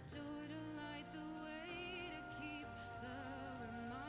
Joy to light the way, to keep the reminder.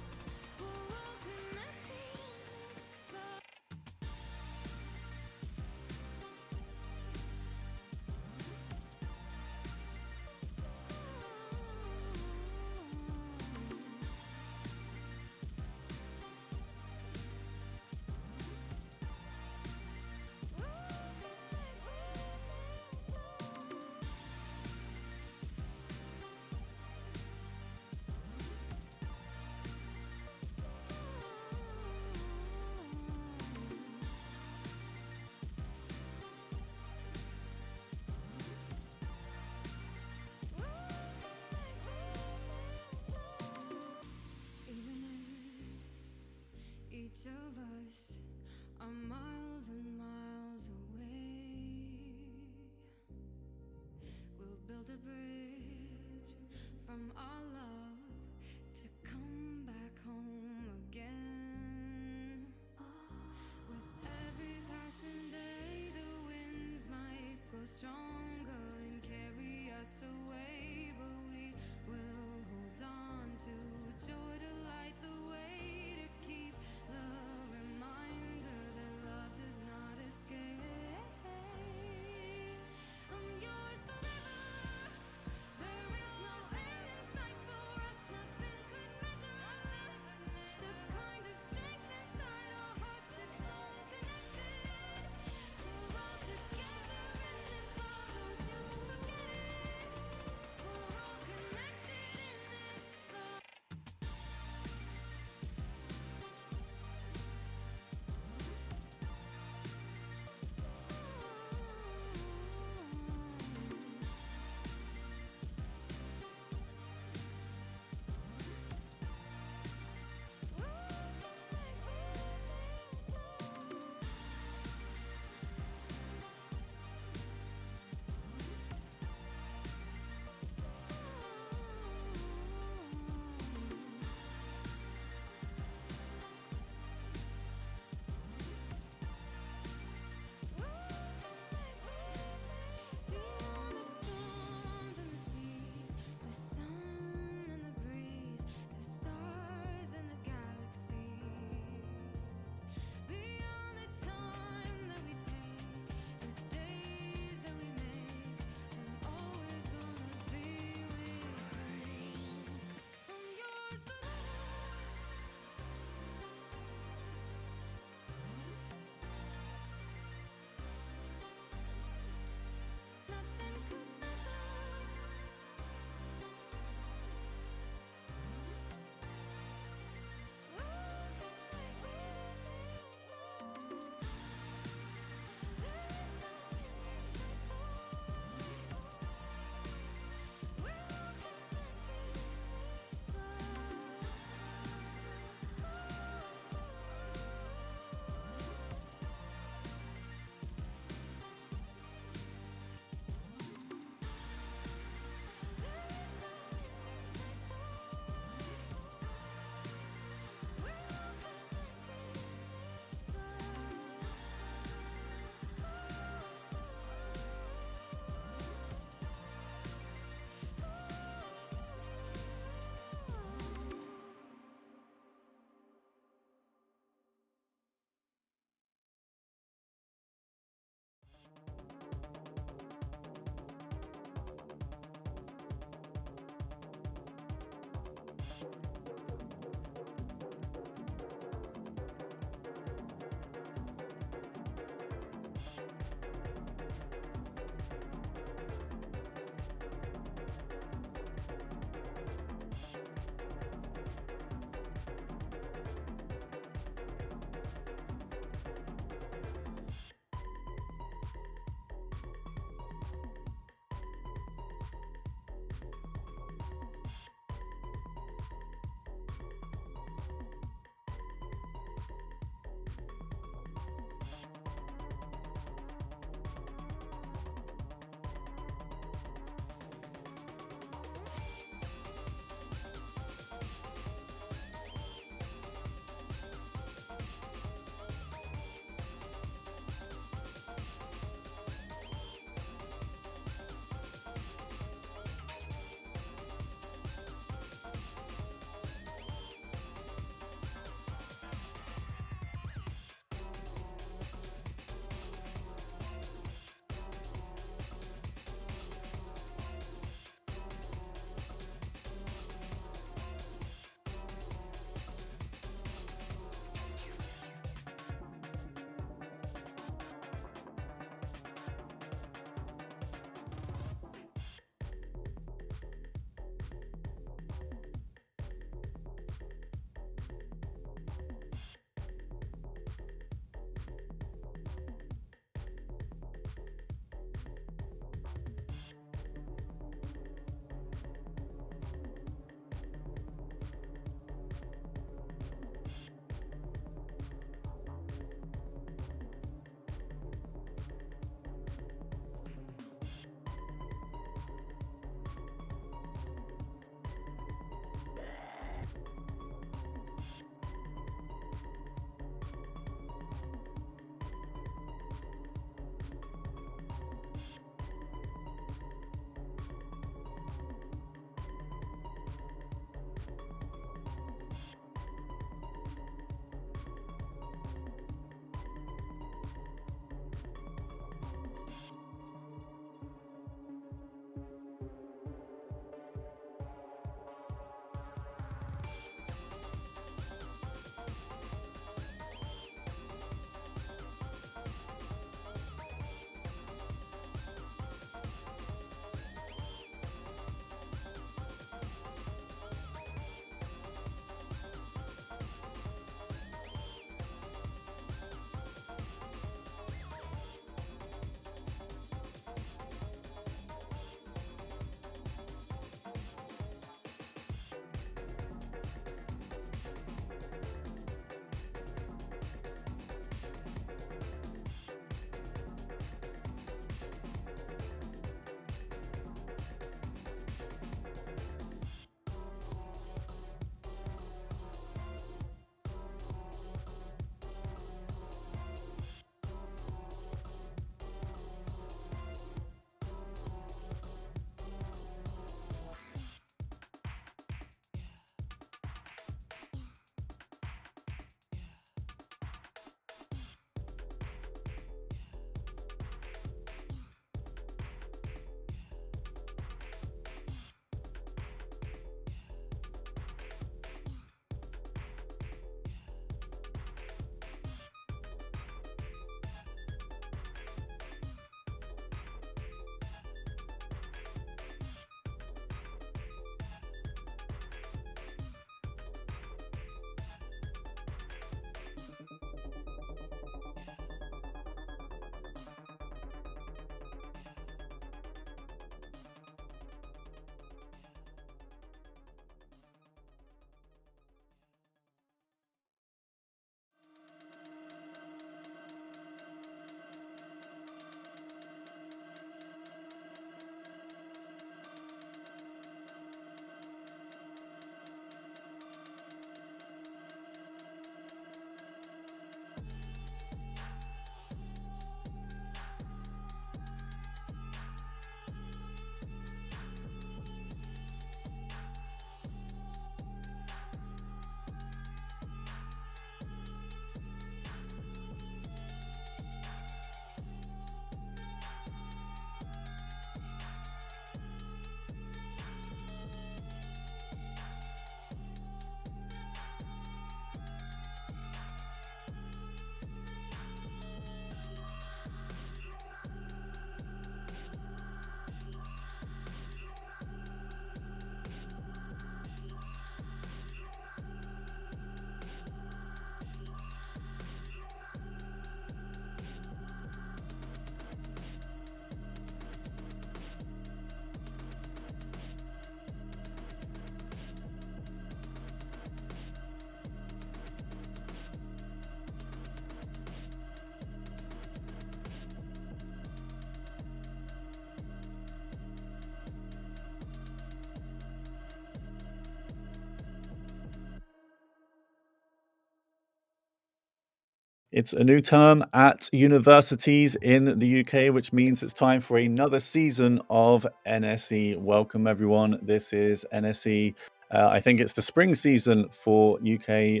It's a new term at universities in the UK, which means it's time for another season of NSE. Welcome, everyone. This is NSE. I think it's the spring season for UK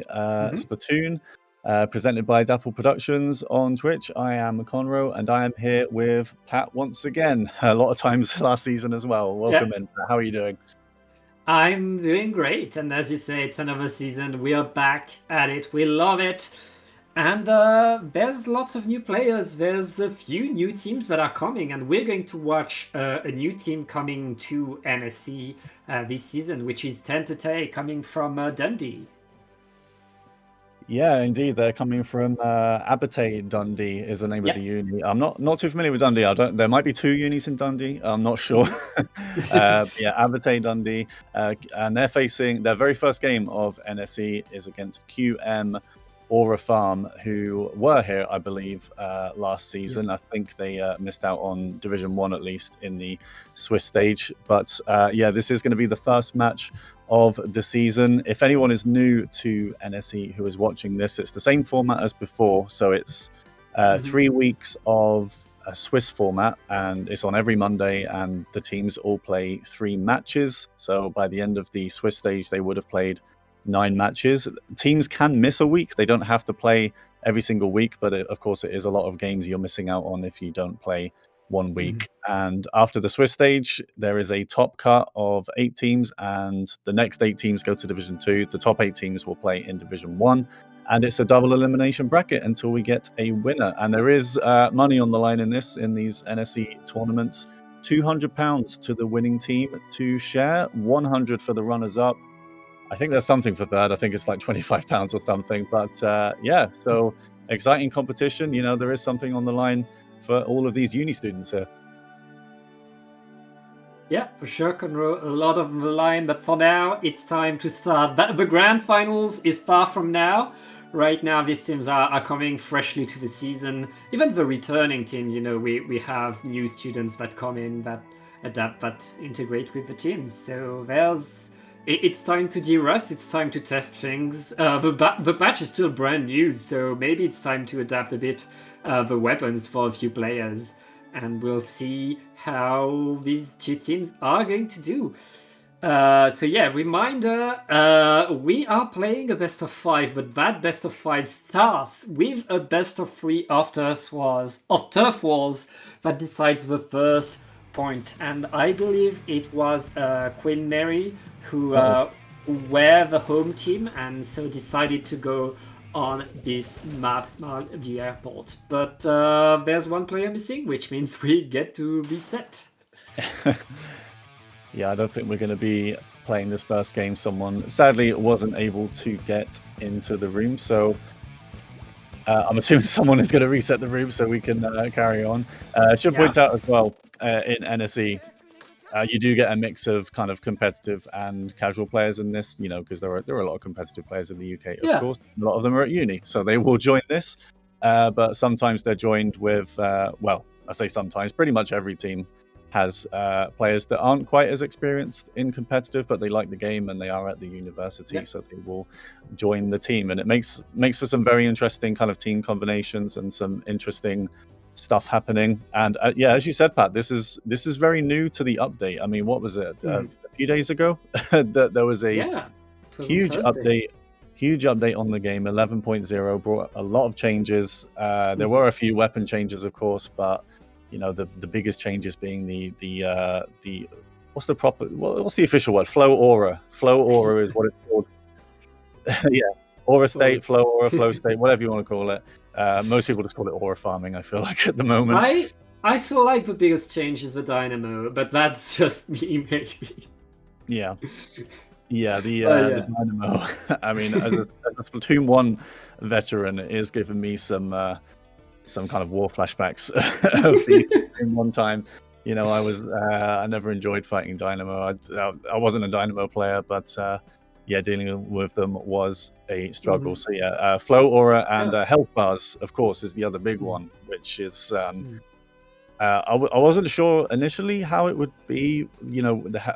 Splatoon, presented by Dapple Productions on Twitch. I am Conroe, and I am here with Pat once again. A lot of times last season as well. Welcome in, Pat. How are you doing? I'm doing great, and as you say, it's another season. We are back at it. We love it. And there's lots of new players. There's a few new teams that are coming, and we're going to watch a new team coming to NSE this season, which is Tente coming from Dundee. Yeah, indeed. They're coming from Abate Dundee is the name of the uni. I'm not too familiar with Dundee. There might be two unis in Dundee. I'm not sure. Yeah, Abate Dundee, and they're facing their very first game of NSE is against QM Aura Farm, who were here, I believe, last season. I think they missed out on Division 1 at least in the Swiss stage. But yeah, this is going to be the first match of the season. If anyone is new to NSE who is watching this, it's the same format as before. So it's 3 weeks of a Swiss format, and it's on every Monday, and the teams all play 3 matches. So by the end of the Swiss stage, they would have played 9 matches. Teams can miss a week. They don't have to play every single week, but of course it is a lot of games you're missing out on if you don't play 1 week. And after the Swiss stage, there is a top cut of 8 teams, and the next 8 teams go to Division 2. The top 8 teams will play in Division 1, and it's a double elimination bracket until we get a winner. And there is money on the line in these NSE tournaments. £200 to the winning team to share, 100 for the runners-up. I think there's something for third. I think it's like £25 or something. But yeah, so exciting competition. You know, there is something on the line for all of these uni students here. Yeah, for sure, Conroe. A lot of the line, but for now, it's time to start. The grand finals is far from now. Right now, these teams are coming freshly to the season. Even the returning team, you know, we have new students that come in, that adapt, that integrate with the teams. So it's time to de-rust, it's time to test things. The patch is still brand new, so maybe it's time to adapt a bit the weapons for a few players. And we'll see how these two teams are going to do. So yeah, reminder, we are playing a best of 5, but that best of 5 starts with a best of 3 of Turf Wars that decides the first point. And I believe it was Queen Mary who were the home team and so decided to go on this map, the airport. But there's one player missing, which means we get to reset. Yeah, I don't think we're going to be playing this first game. Someone sadly wasn't able to get into the room, so I'm assuming someone is going to reset the room so we can carry on. I should point out as well, in NSE, you do get a mix of kind of competitive and casual players in this, you know, because there are a lot of competitive players in the UK, of course. A lot of them are at uni, so they will join this. But sometimes they're joined with, well, I say sometimes, pretty much every team has players that aren't quite as experienced in competitive, but they like the game and they are at the university, so they will join the team. And it makes for some very interesting kind of team combinations and some interesting stuff happening. And yeah, as you said, Pat, this is very new to the update. I mean, what was it, a few days ago that there was a huge update on the game. 11.0 brought a lot of changes. There were a few weapon changes, of course, but you know, the biggest changes being the what's the official word? Flow Aura is what it's called. Yeah, Aura State, Flow Aura, Flow State, whatever you want to call it. Most people just call it aura farming, I feel like, at the moment. I feel like the biggest change is the Dynamo, but that's just me, maybe. Yeah, the Dynamo. I mean, as a Splatoon 1 veteran, it is giving me some kind of war flashbacks of these in one time. You know, I never enjoyed fighting Dynamo. I wasn't a Dynamo player, but yeah, dealing with them was a struggle. So yeah, Flow Aura and health bars, of course, is the other big one, which is I wasn't sure initially how it would be.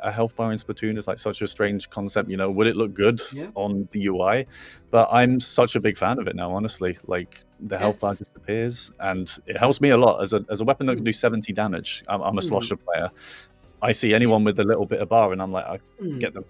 A health bar in Splatoon is like such a strange concept. Would it look good Yeah, on the UI? But I'm such a big fan of it now, honestly. Like the health bar it's disappears, and it helps me a lot as a weapon that can mm, do 70 damage. I'm a mm, slosher player. I see it, anyone with a little bit of bar, and I'm like, I mm. get them,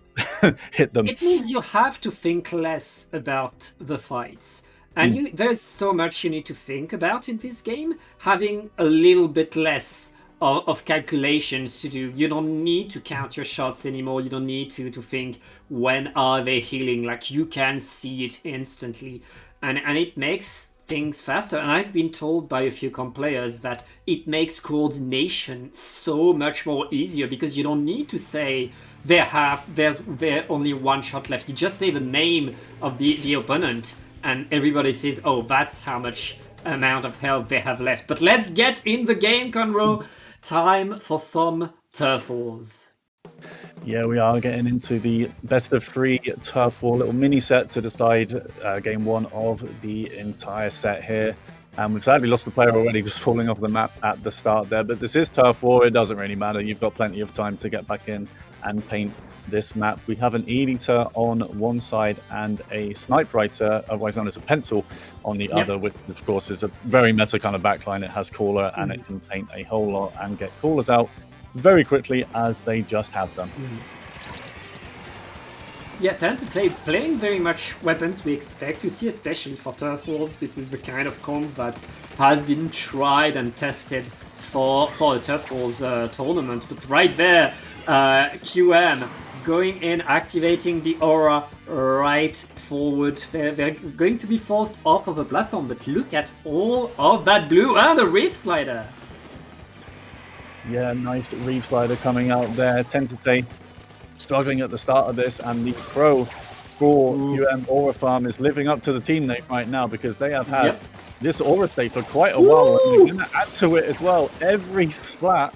hit them. It means you have to think less about the fights. And Mm. there's so much you need to think about in this game. Having a little bit less of calculations to do. You don't need to count your shots anymore. You don't need to think when are they healing. Like you can see it instantly. And it makes things faster. And I've been told by a few comp players that it makes coordination so much more easier because you don't need to say there's only one shot left. You just say the name of the opponent and everybody says, oh, that's how much amount of health they have left. But let's get in the game, Conroe. Time for some turf wars. Yeah, we are getting into the best of 3 turf war little mini set to decide game 1 of the entire set here. And we've sadly lost the player already, just falling off the map at the start there. But this is turf war. It doesn't really matter. You've got plenty of time to get back in and paint this map. We have an Eater on one side and a Snipe Writer, otherwise known as a pencil, on the other, which of course is a very meta kind of backline. It has caller and it can paint a whole lot and get callers out very quickly, as they just have done. Yeah, Tentative playing very much weapons we expect to see, especially for turf wars. This is the kind of comp that has been tried and tested for a turf wars tournament. But right there, QM going in, activating the aura right forward. They're going to be forced off of the platform, but look at all of that blue and a reef slider. Yeah, nice reef slider coming out there. Tentative struggling at the start of this, and the pro for QM Aura Farm is living up to the team name right now, because they have had this Aura state for quite a while. And they're going to add to it as well. Every splat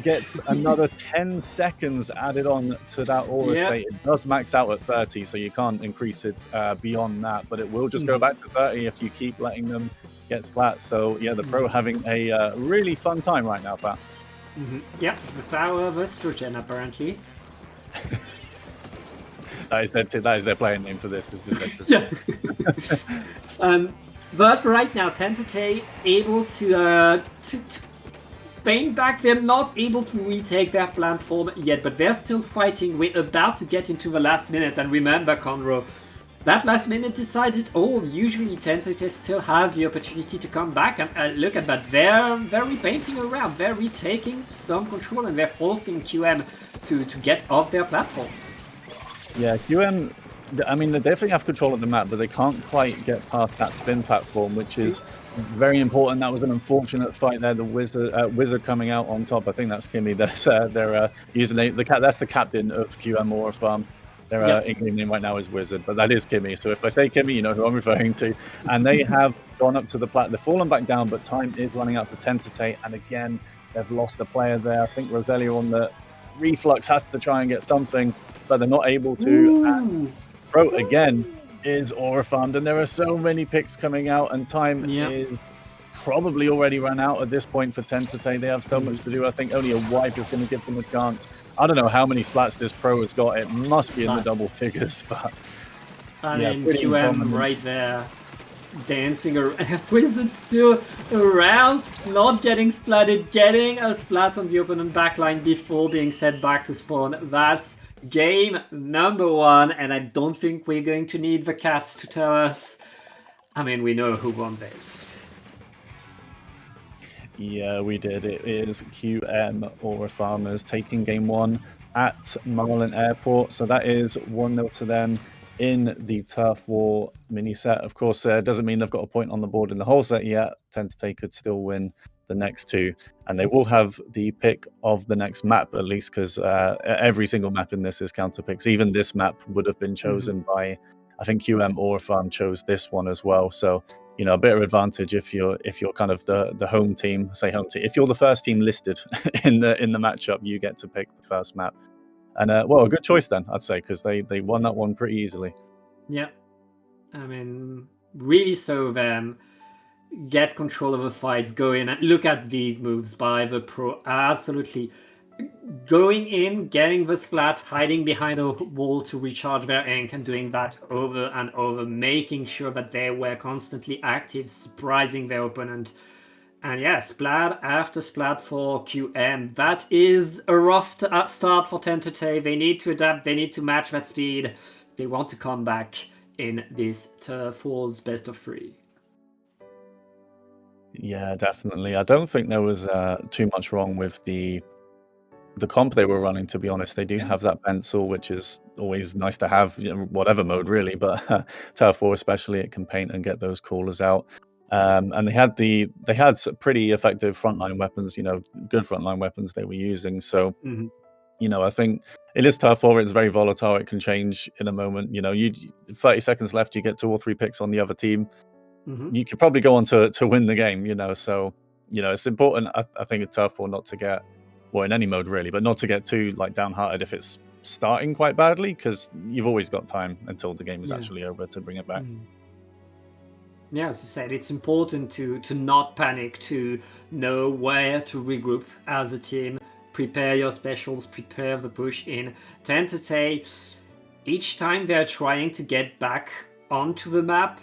gets another 10 seconds added on to that Aura state. It does max out at 30, so you can't increase it beyond that, but it will just go back to 30 if you keep letting them get splats. So yeah, the pro having a really fun time right now, Pat. Yeah, the power of estrogen, apparently. That is their player name for this. Yeah. But right now, Tentative able to paint back. They're not able to retake their platform yet, but they're still fighting. We're about to get into the last minute, and remember, Conroe, that last minute decides it all. Usually Tentative still has the opportunity to come back, and look at that. They're repainting around. They're retaking some control, and they're forcing QM to get off their platform. Yeah, QM, I mean, they definitely have control of the map, but they can't quite get past that spin platform, which is very important. That was an unfortunate fight there. The Wizard coming out on top. I think that's Kimmy. They're using that's the captain of QM Aura Farm. Their in-game name right now is Wizard, but that is Kimmy. So if I say Kimmy, you know who I'm referring to. And they have gone up to the plat. They've fallen back down, but time is running out for Tentative. And again, they've lost a player there. I think Roselia on the reflux has to try and get something, but they're not able to. And Pro again is Aura farmed, and there are so many picks coming out, and time is probably already run out at this point for Tentative. They have so much to do. I think only a wipe is going to give them a chance. I don't know how many splats this pro has got. It must be in the double figures, but I mean, QM right there, dancing around. Wizard still around, not getting splatted, getting a splat on the opponent backline before being sent back to spawn. That's game number 1, and I don't think we're going to need the cats to tell us. I mean, we know who won this. Yeah, we did. It is QM Aura Farmers taking game 1 at Marlin Airport. So that is 1-0 to them in the Turf War mini set. Of course, doesn't mean they've got a point on the board in the whole set yet. Tentative could still win the next 2, and they will have the pick of the next map, at least, because every single map in this is counter picks. Even this map would have been chosen by, I think QM Aura Farm chose this one as well. So you know, a bit of advantage if you're kind of the home team. If you're the first team listed in the matchup, you get to pick the first map. And well, a good choice then, I'd say, because they won that one pretty easily. Yeah, I mean, really so them. get control of the fights, go in and look at these moves by the pro. Absolutely. Going in, getting the splat, hiding behind a wall to recharge their ink, and doing that over and over, making sure that they were constantly active, surprising their opponent. And yeah, splat after splat for QM. That is a rough start for Tentative. They need to adapt, they need to match that speed. They want to come back in this Turf Wars best of 3. Yeah, definitely. I don't think there was too much wrong with the comp they were running, to be honest. They do have that pencil, which is always nice to have, whatever mode really, but Turf War especially, it can paint and get those callers out. And they had some pretty effective frontline weapons, good frontline weapons they were using. So, I think it is Turf War. It's very volatile. It can change in a moment. 30 seconds left, you get 2 or 3 picks on the other team. You could probably go on to win the game, So, it's important, I think, in Turf War not to get, well, in any mode really, but not to get too downhearted if it's starting quite badly, because you've always got time until the game is actually over to bring it back. Yeah, as I said, it's important to not panic, to know where to regroup as a team, prepare your specials, prepare the push in. Tentative, each time they're trying to get back onto the map,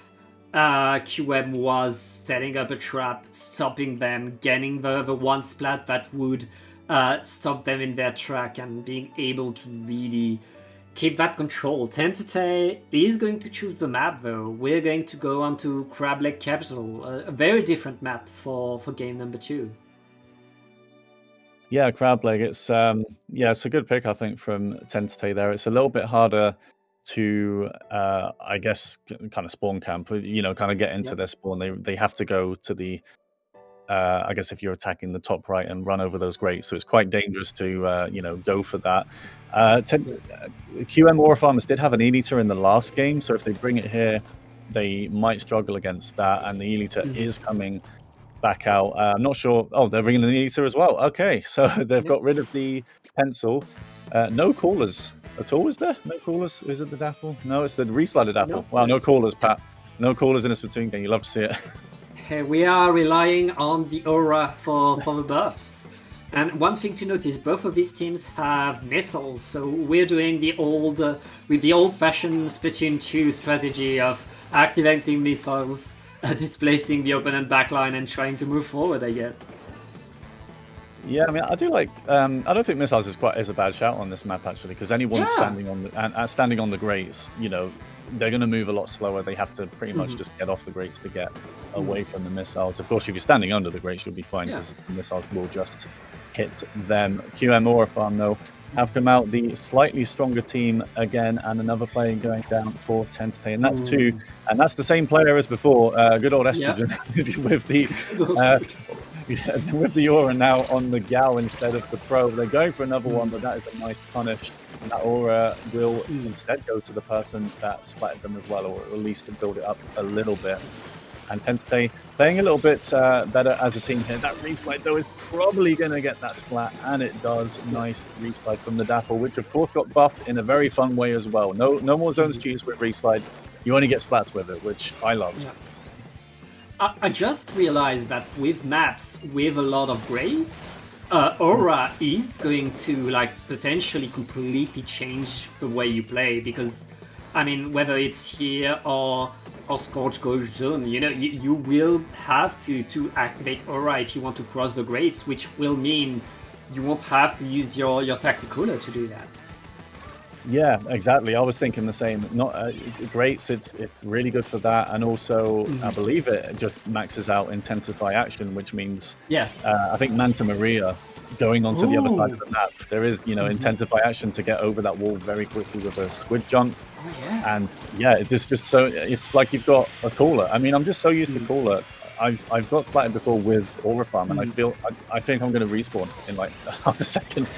QM was setting up a trap, stopping them, getting the one splat that would stop them in their track, and being able to really keep that control. Tentative is going to choose the map, though. We're going to go onto Crab Lake Capital, a very different map for game number 2. Yeah, Crab Leg. It's it's a good pick, I think, from Tentative there. It's a little bit harder to I guess kind of spawn camp, kind of get into their spawn. They have to go to the I guess if you're attacking the top right and run over those grates, so it's quite dangerous to go for that. QM Aura Farmers did have an E-liter in the last game, so if they bring it here, they might struggle against that, and the E-liter is coming back out. I'm not sure. Oh, they're bringing an E-liter as well. Okay, so they've got rid of the pencil. No callers at all, is there? No callers? Is it the Dapple? No, it's the reslider Dapple. No, wow, no callers, Pat. No callers in a Splatoon game. You love to see it. We are relying on the aura for the buffs. And one thing to notice, both of these teams have missiles, so we're doing the old-fashioned Splatoon 2 strategy of activating missiles, displacing the opponent backline, and trying to move forward, I guess. Yeah, I mean, I do like. I don't think missiles is a bad shout on this map actually, because anyone standing on the grates, they're going to move a lot slower. They have to pretty much just get off the grates to get away from the missiles. Of course, if you're standing under the grates, you'll be fine because the missiles will just hit them. QM Aura Farm, though, have come out the slightly stronger team again, and another player going down for Tentative, and that's 2. And that's the same player as before, good old Estrogen, with the Aura now on the Gao instead of the Pro. They're going for another one, but that is a nice punish. And that Aura will instead go to the person that splattered them as well, or at least to build it up a little bit. And Tentative playing a little bit better as a team here. That reslide, though, is probably going to get that splat, and it does. Nice reslide from the Dapple, which of course got buffed in a very fun way as well. No more zones cheese with reslide. You only get splats with it, which I love. Yeah. I just realized that with maps with a lot of grades, Aura is going to potentially completely change the way you play, because I mean, whether it's here or Scorch Gold Zone, you will have to activate Aura if you want to cross the grates, which will mean you won't have to use your Tacticooler to do that. Yeah, exactly. I was thinking the same. Not grates. It's really good for that, and also I believe it just maxes out Intensify Action, which means I think Manta Maria going onto the other side of the map. There is Intensify Action to get over that wall very quickly with a squid jump. And it's just so it's like you've got a caller. I mean, I'm just so used to caller. I've got splatted before with Aura Farm, and I think I'm going to respawn in half a second.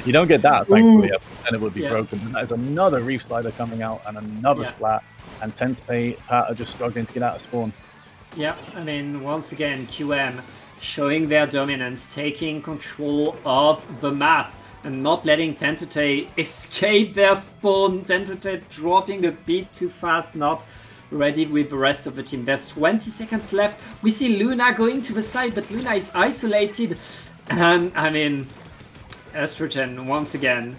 You don't get that, thankfully, and it would be broken. But that is another Reef Slider coming out and another splat, and Tentative Pat are just struggling to get out of spawn. Yeah, I mean, once again, QM showing their dominance, taking control of the map, and not letting Tentative escape their spawn. Tentative dropping a bit too fast, not ready with the rest of the team. There's 20 seconds left. We see Luna going to the side, but Luna is isolated. And I mean, Estrogen once again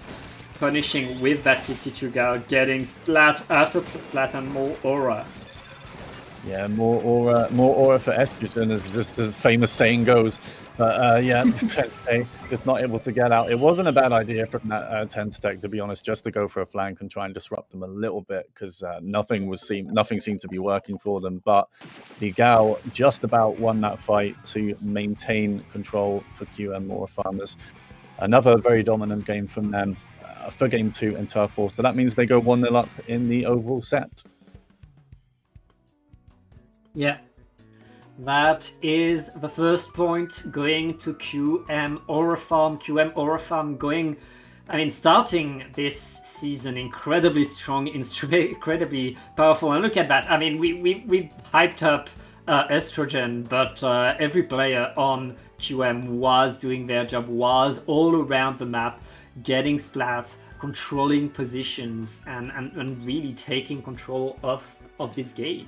punishing with that 52 gal, getting splat after splat and more aura. Yeah, more aura for Estrogen, as just the famous saying goes. But yeah, Tente just not able to get out. It wasn't a bad idea from that Tentec, to be honest, just to go for a flank and try and disrupt them a little bit, because nothing seemed to be working for them. But the Gal just about won that fight to maintain control for QM Aura Farmers. Another very dominant game from them for game 2 in Turf War. So that means they go 1-0 up in the overall set. Yeah. That is the first point going to QM Aura Farm. QM Aura Farm going, I mean, starting this season incredibly strong, incredibly powerful. And look at that. I mean, we hyped up Estrogen, but every player on QM was doing their job, was all around the map, getting splats, controlling positions, and really taking control of this game.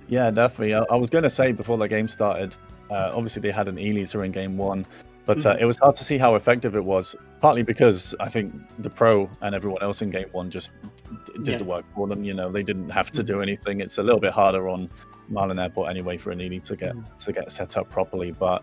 Yeah, definitely. I was going to say before the game started, obviously they had an E-liter in game 1, but it was hard to see how effective it was, partly because I think the pro and everyone else in game 1 just did the work for them. You know, they didn't have to do anything. It's a little bit harder on Marlin Airport anyway for an E-liter to get set up properly, but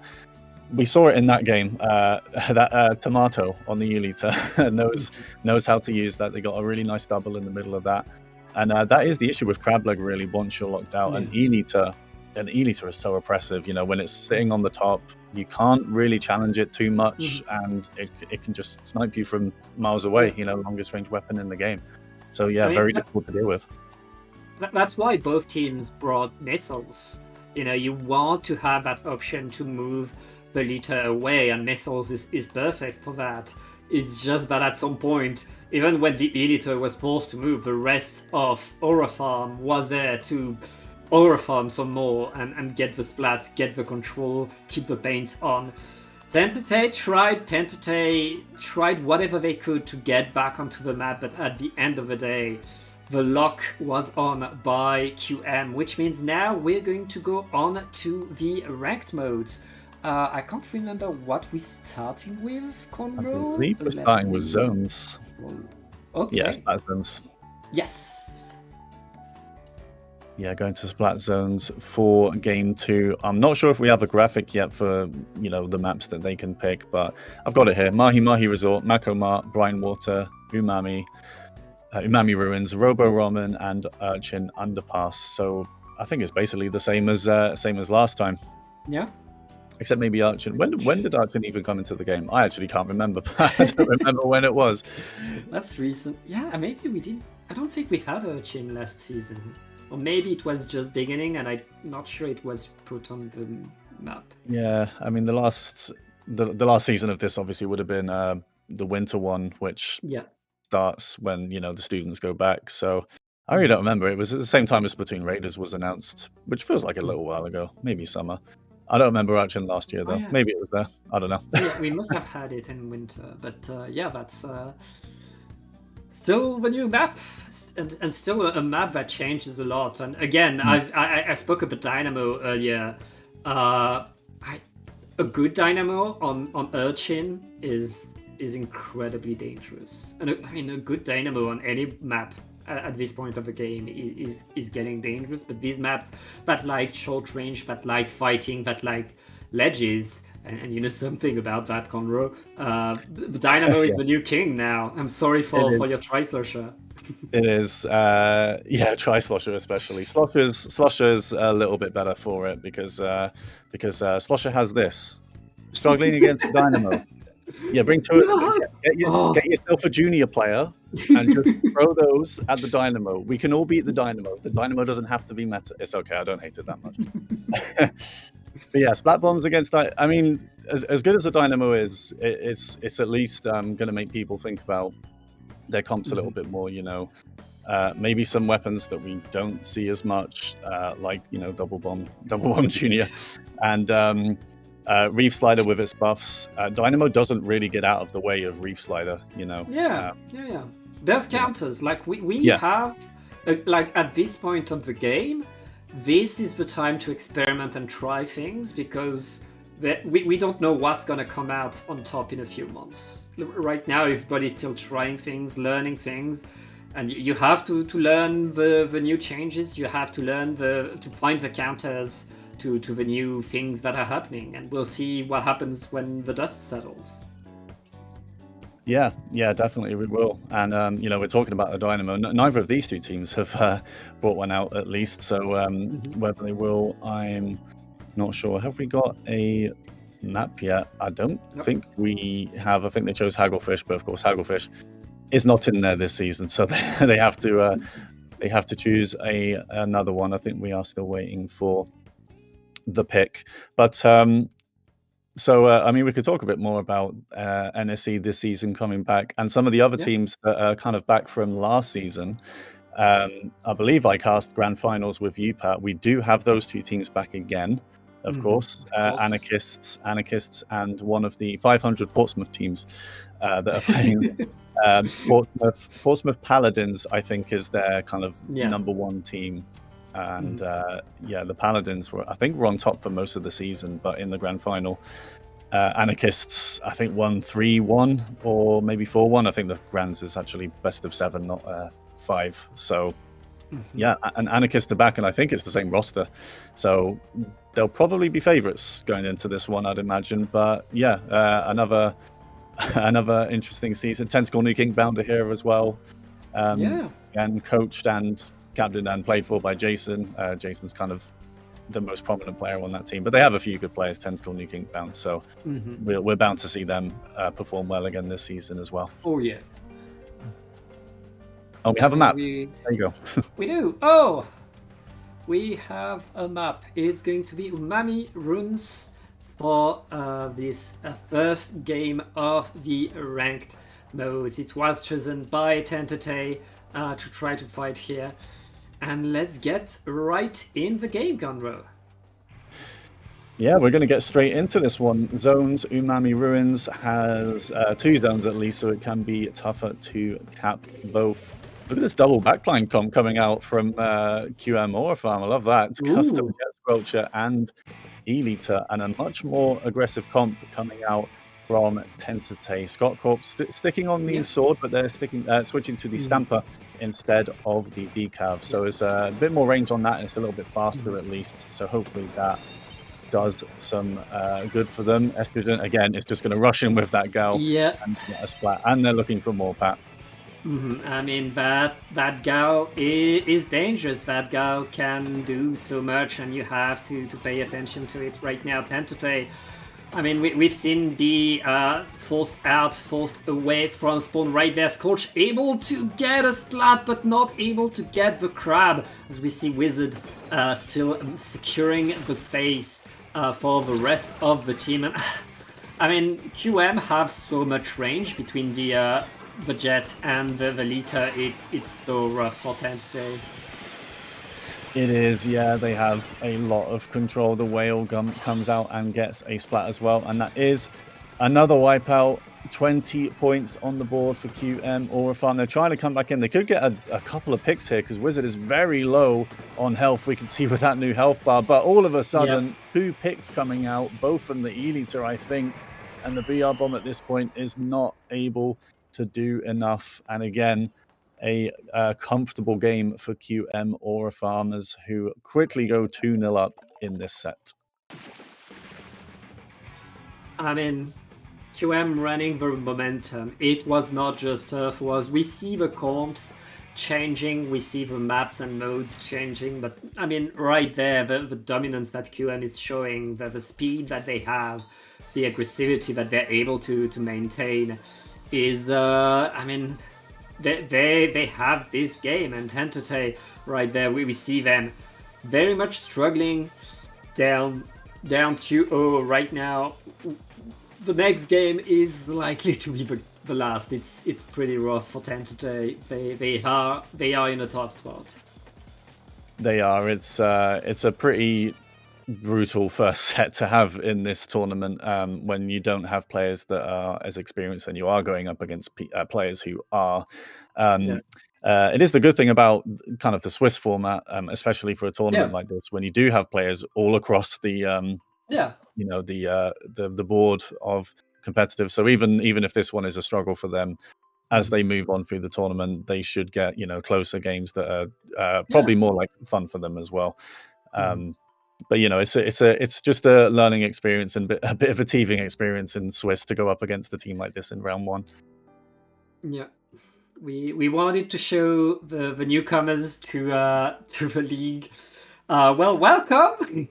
we saw it in that game. That Tomato on the E-liter knows how to use that. They got a really nice double in the middle of that. And that is the issue with Crableg, really, once you're locked out. An E-liter is so oppressive. You know, when it's sitting on the top, you can't really challenge it too much, and it can just snipe you from miles away, you know, longest range weapon in the game. So, yeah, very difficult to deal with. That's why both teams brought missiles. You know, you want to have that option to move the liter away, and missiles is perfect for that. It's just that at some point, even when the E-liter was forced to move, the rest of Aura Farm was there to Aura Farm some more and get the splats, get the control, keep the paint on. Tentete tried whatever they could to get back onto the map, but at the end of the day, the lock was on by QM, which means now we're going to go on to the ranked modes. I can't remember what we're starting with, Conroe. I believe we're starting with zones. Okay. Yes, splat zones. Yes. Yeah, going to splat zones for game 2. I'm not sure if we have a graphic yet for, you know, the maps that they can pick, but I've got it here. Mahi Mahi Resort, Mako Mart, Brine Water, Umami Ruins, Robo Ramen, and Urchin Underpass. So I think it's basically the same as last time. Yeah. Except maybe Urchin. When did Urchin even come into the game? I actually can't remember. I don't remember when it was. That's recent. Yeah, maybe we didn't. I don't think we had Urchin last season. Or maybe it was just beginning and I'm not sure it was put on the map. Yeah, I mean the last season of this obviously would have been the winter one, which starts when, you know, the students go back. So I really don't remember. It was at the same time as Splatoon Raiders was announced, which feels like a little while ago, maybe summer. I don't remember Urchin last year, though. Maybe it was there. I don't know. Yeah, we must have had it in winter. But yeah, that's still the new map. And still a map that changes a lot. And again, I spoke about Dynamo earlier. A good Dynamo on Urchin is incredibly dangerous. And I mean, a good Dynamo on any map at this point of the game is getting dangerous, but these maps that like short range, that like fighting, that like ledges, and you know something about that, Conroe. The Dynamo is the new king now. I'm sorry for your Tri-Slosher. It is, yeah, Tri-Slosher especially. Slosher's a little bit better for it because Slosher has this. Struggling against Dynamo. Yeah, bring two. Get yourself a junior player and just throw those at the Dynamo. We can all beat the Dynamo. The Dynamo doesn't have to be meta. It's okay. I don't hate it that much. But yeah, splat bombs against. I mean, as good as the Dynamo is, it's at least going to make people think about their comps a little bit more. You know, maybe some weapons that we don't see as much, like, you know, double bomb junior, and. Reef Slider with its buffs. Dynamo doesn't really get out of the way of Reef Slider, you know. Yeah. There's counters. Like we have Like at this point of the game, this is the time to experiment and try things because we don't know what's gonna come out on top in a few months. Right now, everybody's still trying things, learning things, and you have to learn the new changes. You have to learn to find the counters to the new things that are happening, and we'll see what happens when the dust settles. Yeah, yeah, definitely we will. And you know, we're talking about the Dynamo. Neither of these two teams have brought one out at least. So whether they will, I'm not sure. Have we got a map yet? I don't Nope. think we have. I think they chose Hagglefish, but of course Hagglefish is not in there this season, so they have to choose another one. I think we are still waiting for the pick, but so, I mean, we could talk a bit more about NSE this season coming back and some of the other Yeah. teams that are kind of back from last season. I believe I cast grand finals with you, Pat. We do have those two teams back again, of course. Of course. Anarchists, and one of the 500 Portsmouth teams that are playing. Portsmouth Paladins, I think, is their kind of Yeah. number one team. And yeah, the Paladins I think, were on top for most of the season, but in the grand final, Anarchists, I think, won 3-1 or maybe 4-1. I think the Grands is actually best of 7, not 5. So yeah, and Anarchists are back, and I think it's the same roster. So they'll probably be favourites going into this one, I'd imagine. But yeah, another interesting season. Tentacle Nuke Inkbound here as well. Yeah. And coached and captained and played for by Jason. Jason's kind of the most prominent player on that team, but they have a few good players, Tentacle Nuke Inkbound, so we're bound to see them perform well again this season as well. Oh yeah. Oh, we have a map. There you go. We do. Oh, we have a map. It's going to be Umami Runes for this first game of the ranked modes. It was chosen by Tentate to try to fight here. And let's get right in the game, Gunro. Yeah, we're going to get straight into this one. Zones, Umami Ruins has 2 zones at least, so it can be tougher to cap both. Look at this double backline comp coming out from QM Aura Farm. I love that. It's Custom Jet Squelcher and Eliter, and a much more aggressive comp coming out from Tentate. Scott Corp sticking on the sword, but they're switching to the Stamper instead of the decav. So it's a bit more range on that, and it's a little bit faster at least. So hopefully that does some good for them. Estrogen, again, is just going to rush in with that Gal and get a splat. And they're looking for more, Pat. I mean, that Gal is dangerous. That Gal can do so much, and you have to pay attention to it right now. Tentate, I mean, we've seen the forced out, forced away from spawn right there. Scorch able to get a splat, but not able to get the crab, as we see Wizard still securing the space for the rest of the team. And I mean, QM have so much range between the Jet and the Lita. It's so rough for Tentate. It is, yeah. They have a lot of control. The Whale comes out and gets a splat as well, and that is another wipeout. 20 points on the board for QM Aura Farm. They're trying to come back in. They could get a couple of picks here because Wizard is very low on health. We can see with that new health bar, but all of a sudden, 2 picks coming out, both from the Eliter, I think, and the VR Bomb at this point is not able to do enough. And again, a comfortable game for QM Aura Farmers, who quickly go 2-0 up in this set. I mean, QM running the momentum. It was not just Turf Wars. We see the comps changing, we see the maps and modes changing, but I mean, right there, the dominance that QM is showing, the speed that they have, the aggressivity that they're able to maintain is, I mean, they have this game. And Tentate right there, we see them very much struggling, down 2-0 right now. The next game is likely to be the last. It's pretty rough for Tentate. They are in a tough spot. They are. It's a pretty brutal first set to have in this tournament when you don't have players that are as experienced, and you are going up against players who are. it is the good thing about kind of the Swiss format, especially for a tournament Yeah. like this, when you do have players all across the Yeah. the board of competitive. So even if this one is a struggle for them, as they move on through the tournament, they should get closer games that are Yeah. probably more like fun for them as well. Mhm. But it's just a learning experience and a bit of a teething experience in Swiss to go up against a team like this in round one. Yeah. We wanted to show the newcomers to the league. Well, welcome.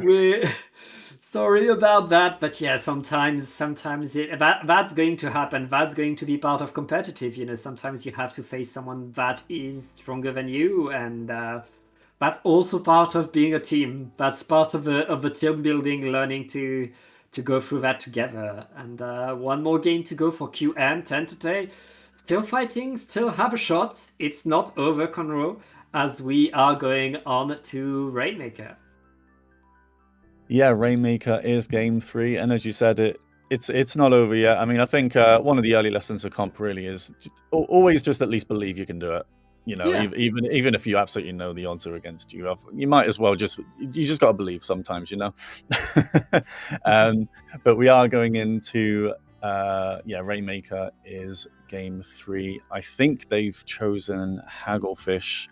we sorry about that, but yeah, sometimes that's going to happen. That's going to be part of competitive. Sometimes you have to face someone that is stronger than you, and that's also part of being a team. That's part of the team building, learning to go through that together. And one more game to go for QM 10 today. Still fighting, still have a shot. It's not over, Conroe, as we are going on to Rainmaker. Yeah, Rainmaker is game 3, and as you said, it's not over yet. I mean, I think one of the early lessons of comp really is always just at least believe you can do it. Yeah. Even if you absolutely know the odds are against you, you might as well you just got to believe sometimes, But we are going into Rainmaker is game 3. I think they've chosen Hagglefish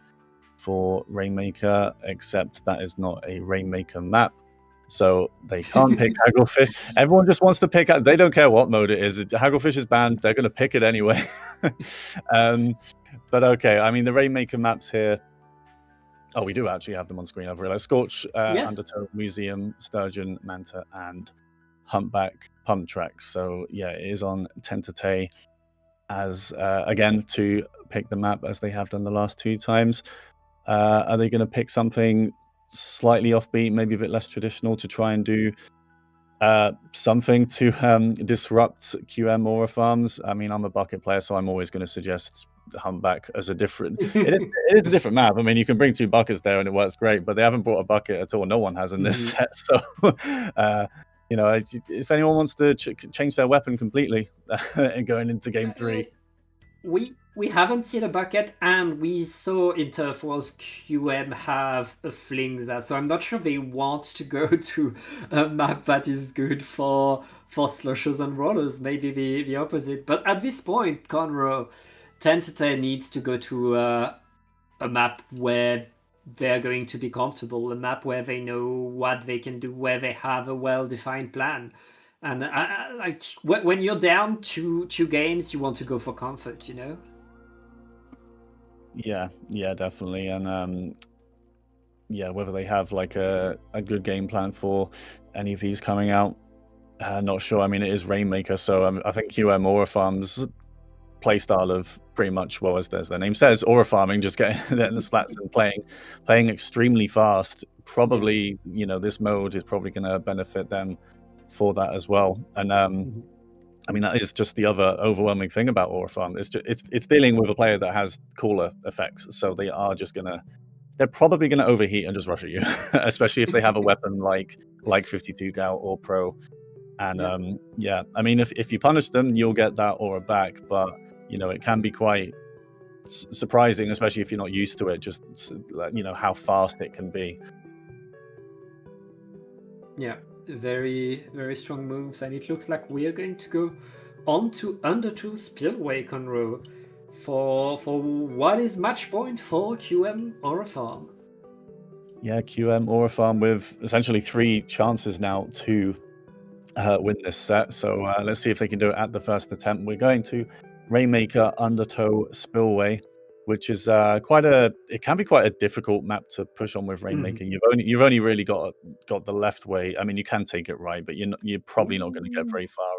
for Rainmaker, except that is not a Rainmaker map. So they can't pick Hagglefish. Everyone just wants to pick. They don't care what mode it is. Hagglefish is banned. They're going to pick it anyway. But okay, I mean the Rainmaker maps here. Oh, we do actually have them on screen. I've realized Scorch, Yes. Undertow, Museum, Sturgeon, Manta, and Humpback Pump Tracks. So yeah, it is on Tentate as again to pick the map as they have done the last 2 times. Are they going to pick something slightly offbeat, maybe a bit less traditional, to try and do something to disrupt QM Aura farms? I mean, I'm a bucket player, so I'm always going to suggest Humpback as a different. It is a different map. I mean, you can bring 2 buckets there and it works great, but they haven't brought a bucket at all. No one has in this set. So, if anyone wants to change their weapon completely and going into game 3. We haven't seen a bucket, and we saw in Turf Wars QM have a fling that, so I'm not sure they want to go to a map that is good for slushers and rollers. Maybe the opposite. But at this point, Conroe, Tentate needs to go to a map where they're going to be comfortable, a map where they know what they can do, where they have a well-defined plan. And like when you're down 2 games, you want to go for comfort, Yeah, definitely. And whether they have like a good game plan for any of these coming out, not sure. I mean, it is Rainmaker, so I think QM Aura Farm's playstyle of pretty much, well, as their name says, aura farming, just getting the splats and playing extremely fast. Probably, this mode is probably going to benefit them for that as well. And I mean, that is just the other overwhelming thing about aura farm. It's dealing with a player that has cooler effects, so they're probably going to overheat and just rush at you, especially if they have a weapon like 52 Gal or Pro. And I mean, if you punish them, you'll get that aura back, but it can be quite surprising, especially if you're not used to it, just how fast it can be. Yeah, very, very strong moves, and it looks like we are going to go on to Undertow Spillway, Conroe, for what is match point for QM Aura Farm. Yeah, QM Aura Farm with essentially 3 chances now to win this set. So let's see if they can do it at the first attempt. We're going to Rainmaker Undertow Spillway, which is it can be quite a difficult map to push on with Rainmaker. You've only really got the left way. I mean, you can take it right, but you're probably not going to get very far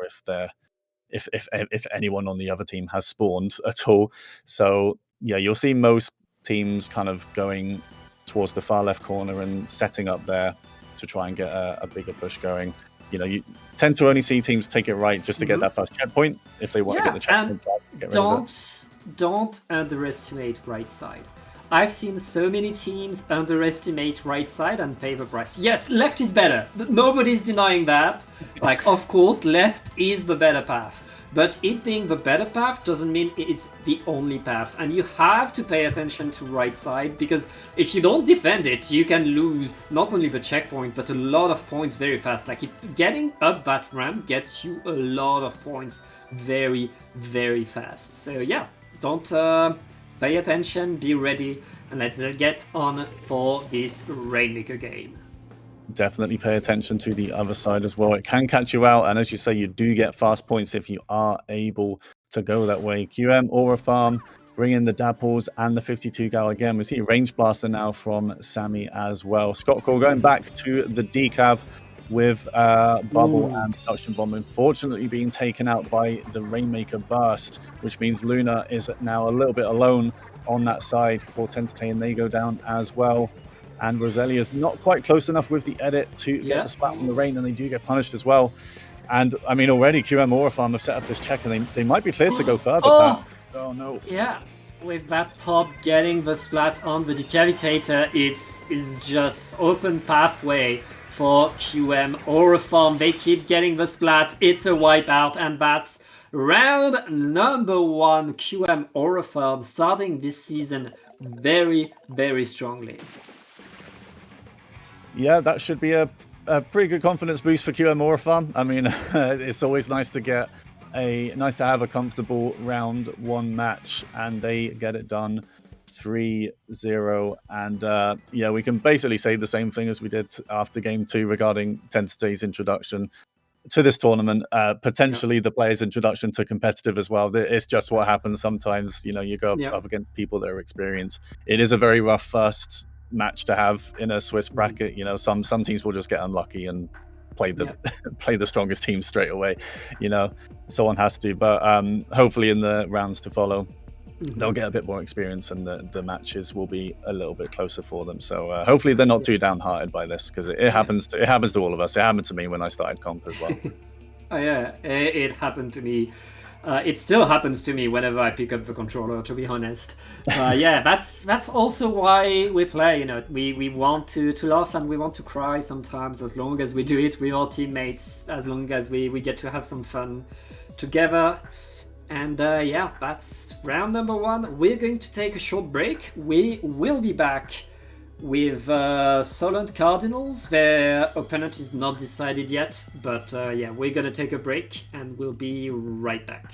if anyone on the other team has spawned at all. So yeah, you'll see most teams kind of going towards the far left corner and setting up there to try and get a bigger push going. You tend to only see teams take it right just to get that first checkpoint if they want to get the checkpoint. Don't underestimate right side. I've seen so many teams underestimate right side and pay the price. Yes, left is better. Nobody's denying that. Like, of course, left is the better path. but it being the better path doesn't mean it's the only path, and you have to pay attention to right side, because if you don't defend it, you can lose not only the checkpoint, but a lot of points very fast. Like, getting up that ramp gets you a lot of points very, very fast. So yeah, don't pay attention, be ready, and let's get on for this Rainmaker game. Definitely pay attention to the other side as well. It can catch you out, and as you say, you do get fast points if you are able to go that way. QM, Aura Farm, bring in the Dapples and the 52 gal again. We see Range Blaster now from Sammy as well. Scott Core going back to the decav with Bubble and Production Bomb, unfortunately being taken out by the Rainmaker Burst, which means Luna is now a little bit alone on that side for Tentate, and they go down as well. And Roselia's not quite close enough with the edit to get the splat from the rain, and they do get punished as well. And I mean, already QM Aura Farm have set up this check, and they might be cleared to go further. Oh no. Yeah, with that pop getting the splat on the decavitator, it's just open pathway for QM Aura Farm. They keep getting the splat, it's a wipeout, and that's round number 1. QM Aura Farm starting this season very, very strongly. Yeah, that should be a pretty good confidence boost for QM Aura Farm. I mean, it's always nice to get nice to have a comfortable round 1 match, and they get it done 3-0. And yeah, we can basically say the same thing as we did after game 2 regarding Tentate's introduction to this tournament, potentially the player's introduction to competitive as well. It's just what happens sometimes. You know, you go up against people that are experienced. It is a very rough first match to have in a Swiss bracket. You know, some teams will just get unlucky and play the play the strongest team straight away. You know, someone has to. But hopefully in the rounds to follow, they'll get a bit more experience, and the matches will be a little bit closer for them. So hopefully they're not too downhearted by this, because it happens to all of us. It happened to me when I started comp as well. Oh yeah, it happened to me. It still happens to me whenever I pick up the controller, to be honest. Yeah, that's also why we play. You know, we want to laugh and we want to cry sometimes, as long as we do it with our teammates, as long as we get to have some fun together. And yeah, that's round number 1. We're going to take a short break. We will be back with Solent Cardinals. Their opponent is not decided yet, but yeah, we're gonna take a break and we'll be right back.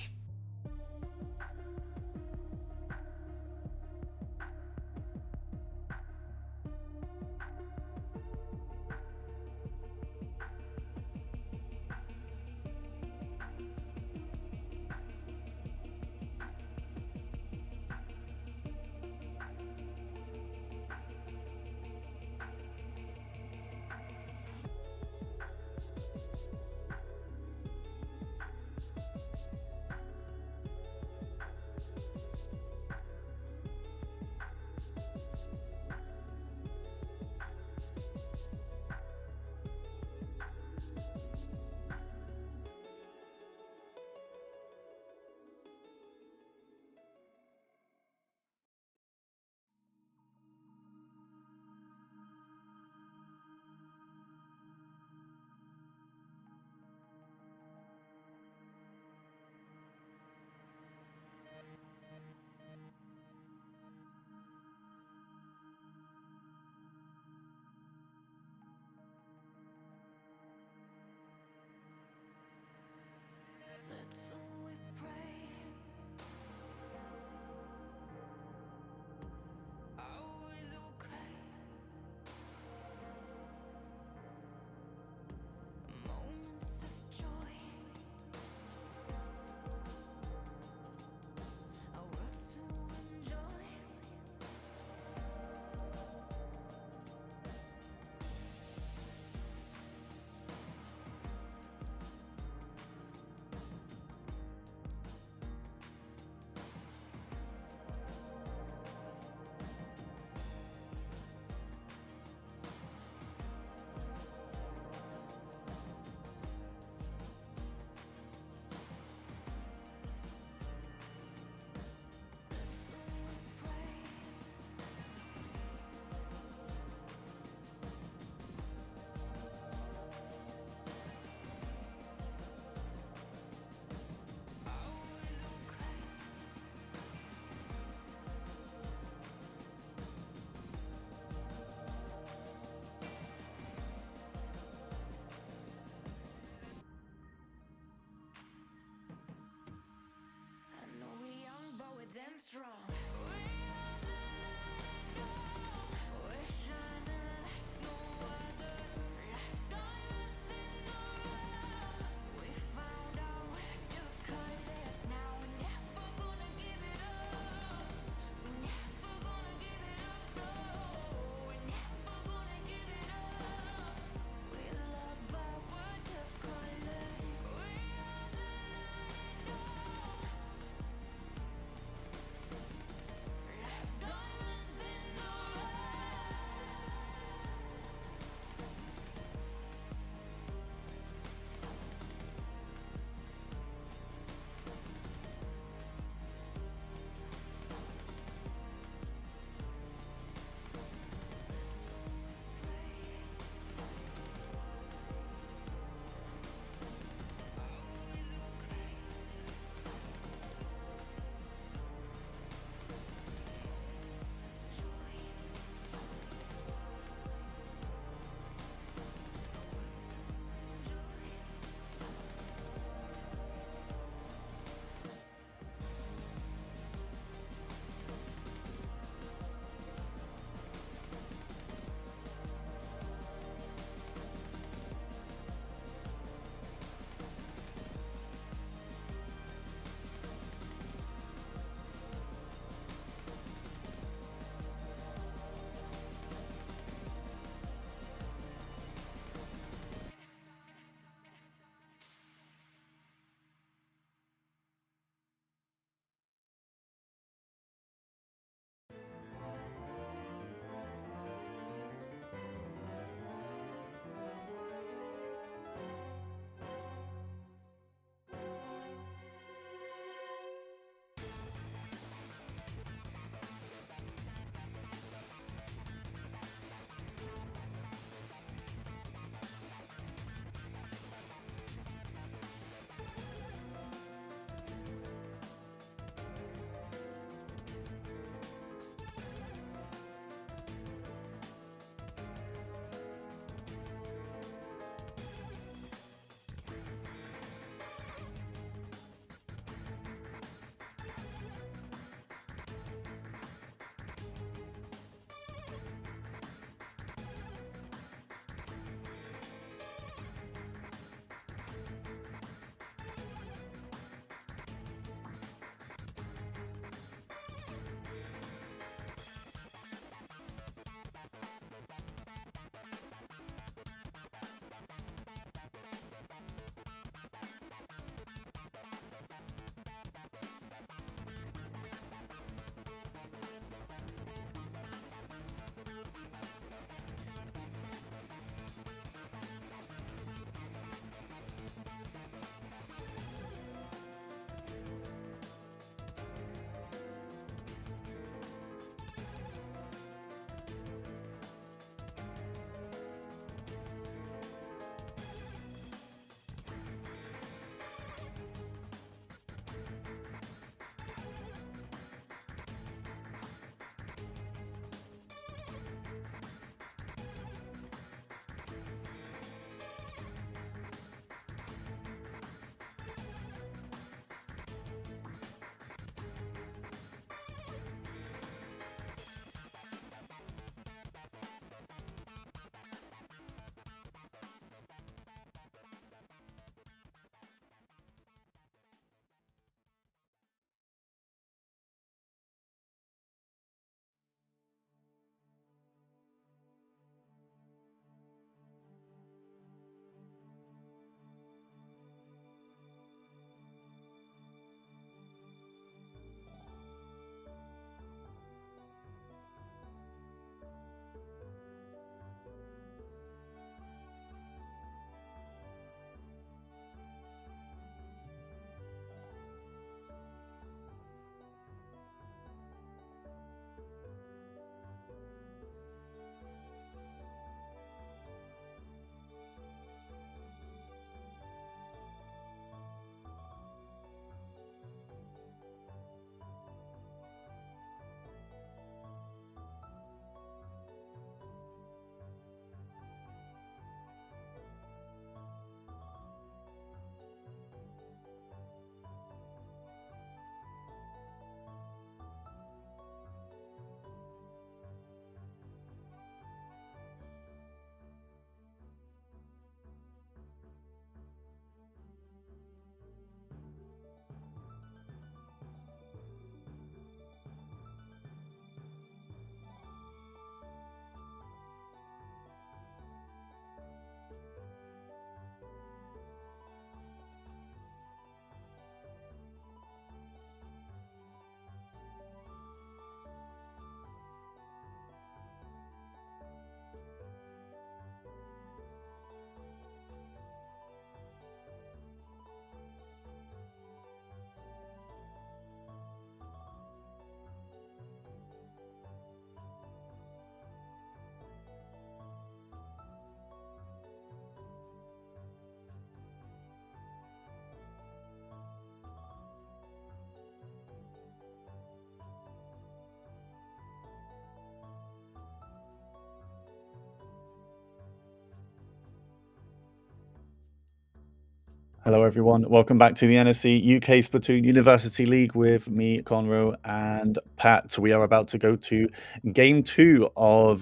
Hello, everyone. Welcome back to the NSE UK Splatoon University League with me, Conroe, and Pat. We are about to go to game 2 of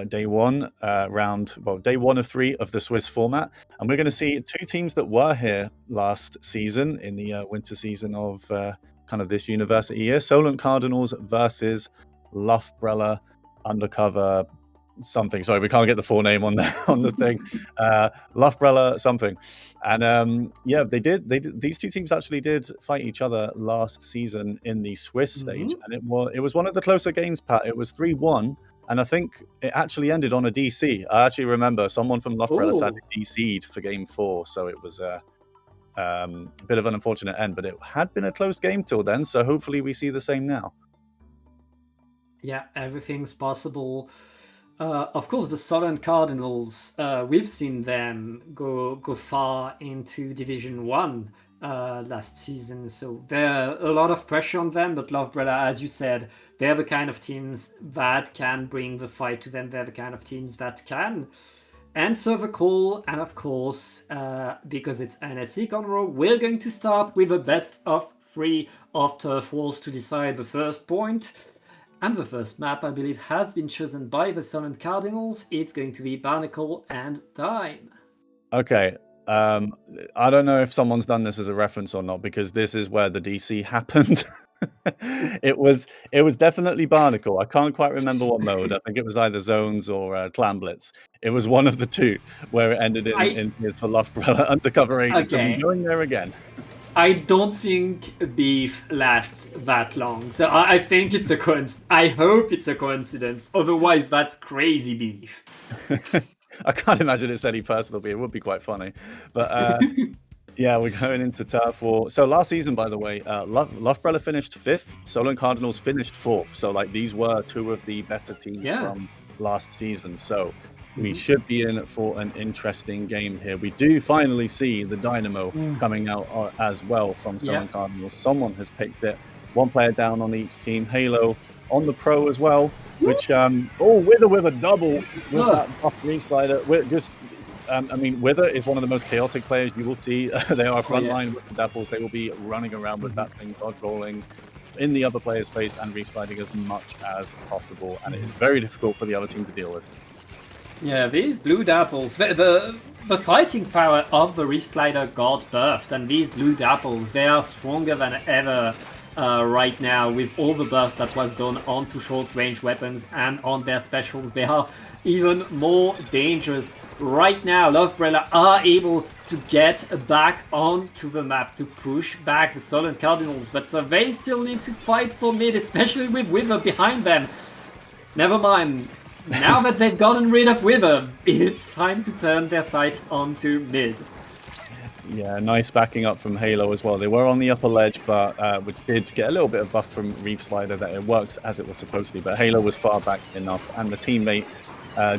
day 1, day 1 of 3 of the Swiss format. And we're going to see two teams that were here last season in the winter season of kind of this university year. Solent Cardinals versus Loughbrella Undercover something. Sorry, we can't get the full name on the thing. Loughbrella something. And yeah, these two teams actually did fight each other last season in the Swiss stage, and it was one of the closer games, Pat. It was 3-1, and I think it actually ended on a DC. I actually remember someone from Loughbrella sadly DC'd for game 4, so it was a bit of an unfortunate end, but it had been a close game till then, so hopefully we see the same now. Yeah, everything's possible. Of course, the Solent Cardinals, we've seen them go far into Division 1 last season, so there's a lot of pressure on them, but Loughbrella, as you said, they're the kind of teams that can bring the fight to them. They're the kind of teams that can answer the call, and of course, because it's NSE Conroe, we're going to start with a best of 3 of Turf Wars to decide the first point. And the first map, I believe, has been chosen by the Solent Cardinals. It's going to be Barnacle and Dime. Okay. I don't know if someone's done this as a reference or not, because this is where the DC happened. It was definitely Barnacle. I can't quite remember what mode. I think it was either Zones or Clan Blitz. It was one of the two where it ended in for Loughbrella Undercover Agents. Okay. And we're going there again. I don't think beef lasts that long, so I think it's a coincidence. I hope it's a coincidence. Otherwise, that's crazy beef. I can't imagine it's any personal beef. It would be quite funny, but yeah, we're going into Turf War. So last season, by the way, Loughbrella finished 5th. Solent Cardinals finished 4th. So like these were two of the better teams from last season. So we should be in for an interesting game here. We do finally see the Dynamo coming out as well from Solent Cardinals. Someone has picked it. One player down on each team. Halo on the pro as well, which Wither with a double with that buff green slider. I mean, Wither is one of the most chaotic players you will see. They are frontline with the Dapples. They will be running around with that thing, dodge rolling in the other player's face and resliding as much as possible. And it is very difficult for the other team to deal with. Yeah, these blue Dapples, the fighting power of the Reslider got buffed, and these blue Dapples, they are stronger than ever right now with all the buffs that was done onto short-range weapons and on their specials. They are even more dangerous. Right now, Loughbrella are able to get back onto the map to push back the Solent Cardinals, but they still need to fight for mid, especially with Wither behind them. Never mind. Now that they've gotten rid of Wither, it's time to turn their sights onto mid. Yeah, nice backing up from Halo as well. They were on the upper ledge, but which did get a little bit of buff from Reef Slider that it works as it was supposed to. But Halo was far back enough, and the teammate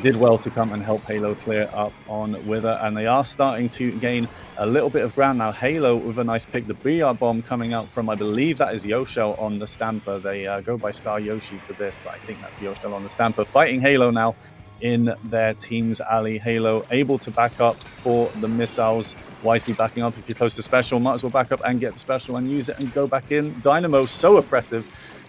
did well to come and help Halo clear up on Wither, and they are starting to gain a little bit of ground now. Halo with a nice pick, the BR bomb coming out from, I believe that is Yoshel on the Stamper. They go by Star Yoshi for this, but I think that's Yoshel on the Stamper. Fighting Halo now in their team's alley. Halo able to back up for the missiles, wisely backing up. If you're close to special, might as well back up and get the special and use it and go back in. Dynamo so oppressive.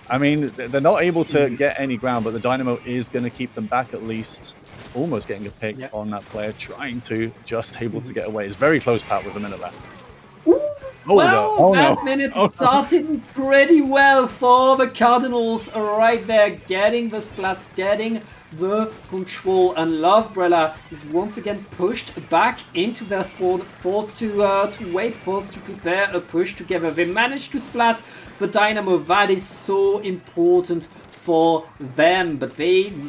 I mean, they're not able to get any ground, but the Dynamo is going to keep them back at least. Almost getting a pick on that player, trying to just able to get away. It's very close, Pat, with a minute left. That minute started pretty well for the Cardinals right there, getting the splats, getting the control, and Loughbrella is once again pushed back into their spawn, forced to wait, forced to prepare a push together. They managed to splat the Dynamo. That is so important for them, but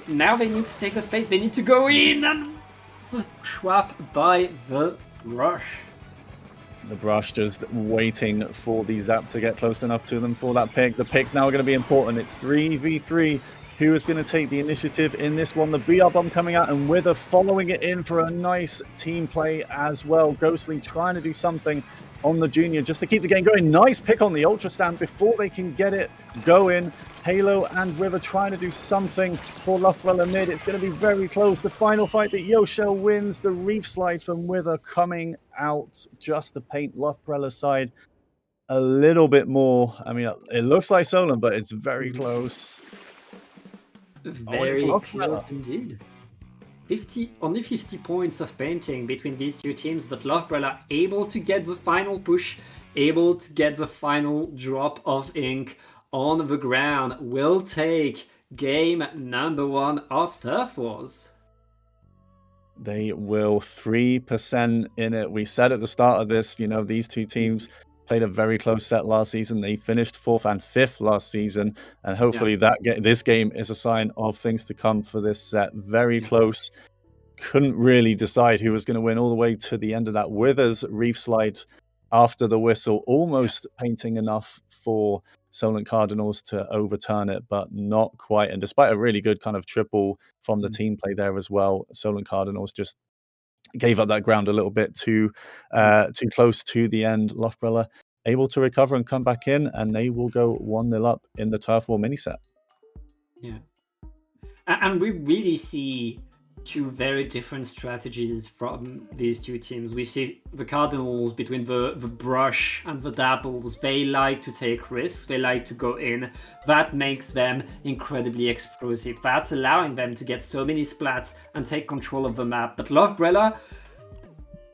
now they need to take the space. They need to go in, and trapped by the Brush. The Brush just waiting for the Zap to get close enough to them for that pick. The pick's now going to be important. It's 3v3. Who is going to take the initiative in this one? The BR bomb coming out, and Wither following it in for a nice team play as well. Ghostly trying to do something on the Junior just to keep the game going. Nice pick on the Ultra Stand before they can get it going. Halo and Wither trying to do something for Loughbrella mid. It's going to be very close. The final fight that Yoshel wins. The Reef Slide from Wither coming out just to paint Loughbrella's side a little bit more. I mean, it looks like Solon, but it's very close. Very close indeed. Only 50 points of painting between these two teams, but Loughbrella able to get the final push, able to get the final drop of ink on the ground, will take game number 1 of Turf Wars. They will 3% in it. We said at the start of this, these two teams played a very close set last season. They finished 4th and 5th last season, and hopefully this game is a sign of things to come for this set. Very close. Couldn't really decide who was going to win all the way to the end of that. Withers Reef Slide after the whistle, almost painting enough for Solent Cardinals to overturn it, but not quite. And despite a really good kind of triple from the team play there as well, Solent Cardinals just gave up that ground a little bit too close to the end. Loughbrella able to recover and come back in, and they will go 1-0 up in the Turf War mini set. Yeah, and we really see two very different strategies from these two teams. We see the Cardinals between the Brush and the Dapples. They like to take risks. They like to go in. That makes them incredibly explosive. That's allowing them to get so many splats and take control of the map. But Loughbrella,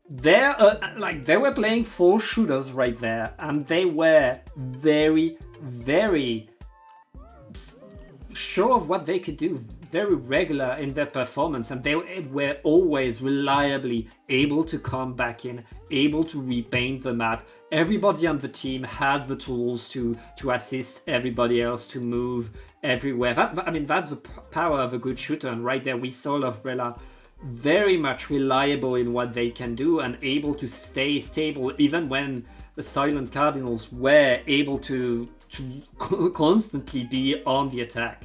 they were playing 4 shooters right there, and they were very, very sure of what they could do. Very regular in their performance, and they were always reliably able to come back in, able to repaint the map. Everybody on the team had the tools to assist everybody else to move everywhere. That's the power of a good shooter, and right there we saw Loughbrella very much reliable in what they can do and able to stay stable even when the Silent Cardinals were able to constantly be on the attack.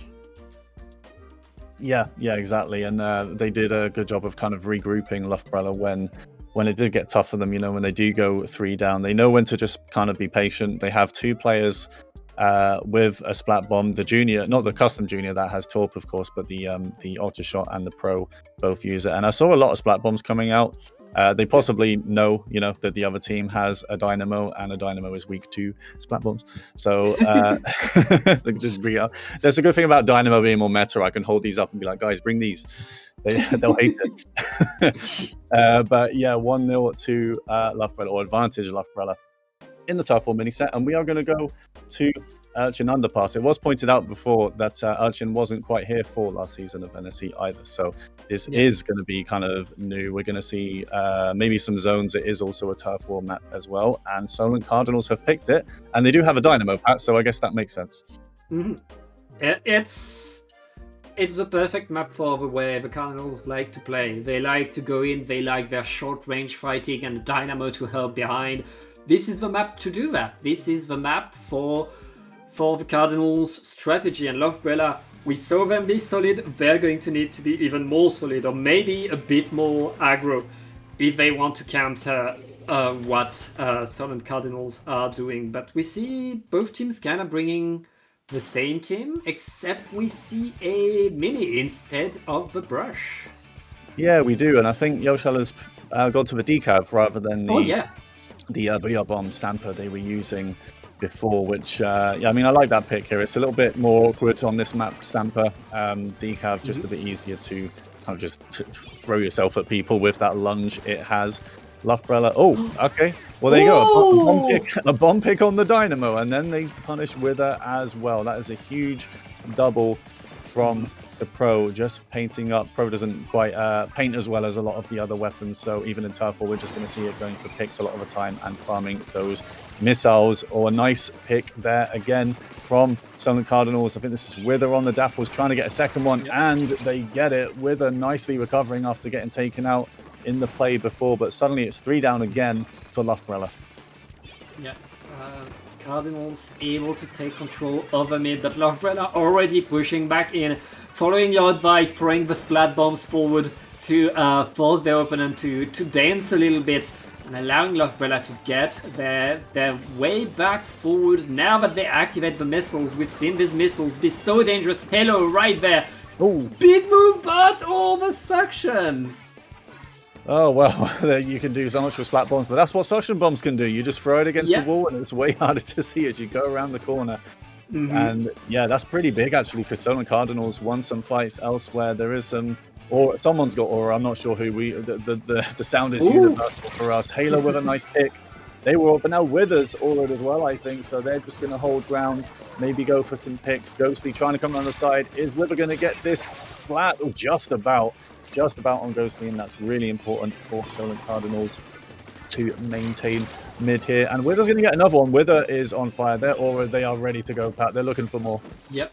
Yeah, exactly. And they did a good job of kind of regrouping Loughbrella when it did get tough for them, when they do go 3 down. They know when to just kind of be patient. They have 2 players with a splat bomb. The junior, not the custom junior that has Torp, of course, but the auto shot and the pro both use it. And I saw a lot of splat bombs coming out. They possibly know, that the other team has a Dynamo, and a Dynamo is weak to splat bombs. So just bring it up. There's a good thing about Dynamo being more meta. I can hold these up and be like, guys, bring these. They'll hate it. But yeah, 1-0 to Loughbrella, or advantage Loughbrella in the Turf War mini set. And we are going to go to Urchin Underpass. It was pointed out before that Urchin wasn't quite here for last season of NSE either, so this is going to be kind of new. We're going to see maybe some zones. It is also a Turf War map as well, and Solent Cardinals have picked it, and they do have a Dynamo pack, so I guess that makes sense. It's the perfect map for the way the Cardinals like to play. They like to go in, they like their short range fighting and a Dynamo to help behind. This is the map to do that. This is the map for the Cardinals' strategy, and Loughbrella, we saw them be solid. They're going to need to be even more solid, or maybe a bit more aggro, if they want to counter what Solent Cardinals are doing. But we see both teams kind of bringing the same team, except we see a mini instead of the Brush. Yeah, we do, and I think Yoshel has gone to the decav rather than the VR bomb stamper they were using before, which I like that pick here. It's a little bit more awkward on this map. Stamper decav just a bit easier to kind of just throw yourself at people with that lunge it has. Loughbrella, okay, well there you go, a bomb pick on the Dynamo, and then they punish Wither as well. That is a huge double from the pro, just painting up. Pro doesn't quite paint as well as a lot of the other weapons, so even in Turf War we're just going to see it going for picks a lot of the time and farming those missiles. Or a nice pick there again from Solent Cardinals. I think this is Wither on the Dapples trying to get a second one, and they get it. Wither nicely recovering after getting taken out in the play before, but suddenly it's 3 down again for Loughbrella. Cardinals able to take control of the mid, but Loughbrella already pushing back in, following your advice, throwing the splat bombs forward to force their opponent to dance a little bit. and allowing Lovebrella to get their way back forward. Now that they activate the missiles, we've seen these missiles be so dangerous. Halo right there. Oh, big move, but the suction. Oh, well, you can do so much with splat bombs, but that's what suction bombs can do. You just throw it against the wall, and it's way harder to see as you go around the corner. And yeah, that's pretty big, actually, because Stolen Cardinals won some fights elsewhere. There is some, or someone's got aura. I'm not sure who the sound is universal for us. Halo with a nice pick. They were up, but now Withers auraed as well, I think, so they're just going to hold ground, maybe go for some picks. Ghostly trying to come down the side. Is Wither going to get this splat? Oh, just about on Ghostly, and that's really important for Stolen Cardinals to maintain mid here. And Wither's going to get another one. Wither is on fire. Their aura, they are ready to go, Pat. They're looking for more. Yep.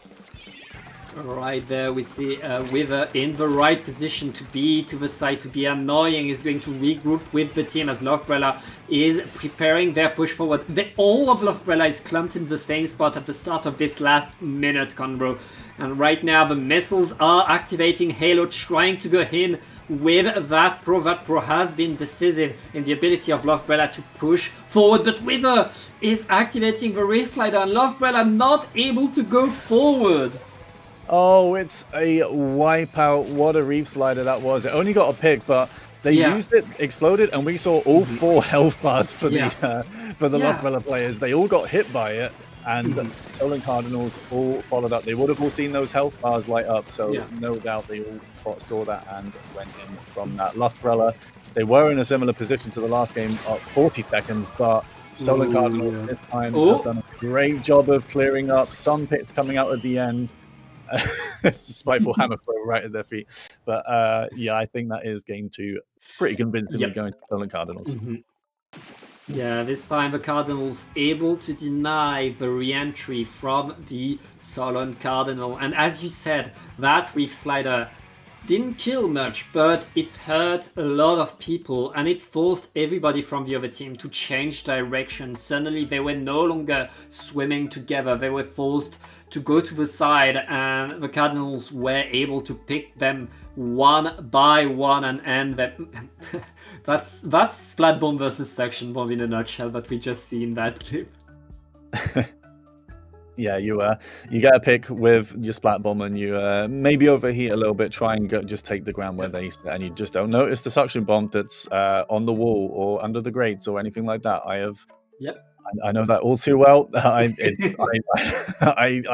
Right there, we see Wither in the right position to be to the side, to be annoying. Is going to regroup with the team as Lovebrella is preparing their push forward. All of Lovebrella is clumped in the same spot at the start of this last minute convo. And right now the missiles are activating. Halo trying to go in with that pro. That pro has been decisive in the ability of Lovebrella to push forward. But Wither is activating the Reef Slider and Lovebrella not able to go forward. Oh, it's a wipeout. What a Reef Slider that was. It only got a pick, but they used it, exploded, and we saw all 4 health bars for the Lovebrella players. They all got hit by it, and Stolen Cardinals all followed up. They would have all seen those health bars light up, so no doubt they all saw that and went in from that. Lovebrella, they were in a similar position to the last game at 40 seconds, but Stolen Cardinals this time have done a great job of clearing up. Some picks coming out at the end. It's a spiteful hammer throw right at their feet, but yeah, I think that is game 2 pretty convincingly going to Stolen Cardinals. Yeah, this time the Cardinals able to deny the re-entry from the Stolen Cardinal, and as you said, that Reef Slider didn't kill much, but it hurt a lot of people, and it forced everybody from the other team to change direction. Suddenly they were no longer swimming together, they were forced to go to the side, and the Cardinals were able to pick them one by one and end them. That's Splat Bomb versus Suction Bomb in a nutshell, but we just see in that clip. Yeah, you get a pick with your Splat Bomb, and you maybe overheat a little bit, try and just take the ground where they sit, and you just don't notice the Suction Bomb that's on the wall or under the grates or anything like that. I know that all too well. I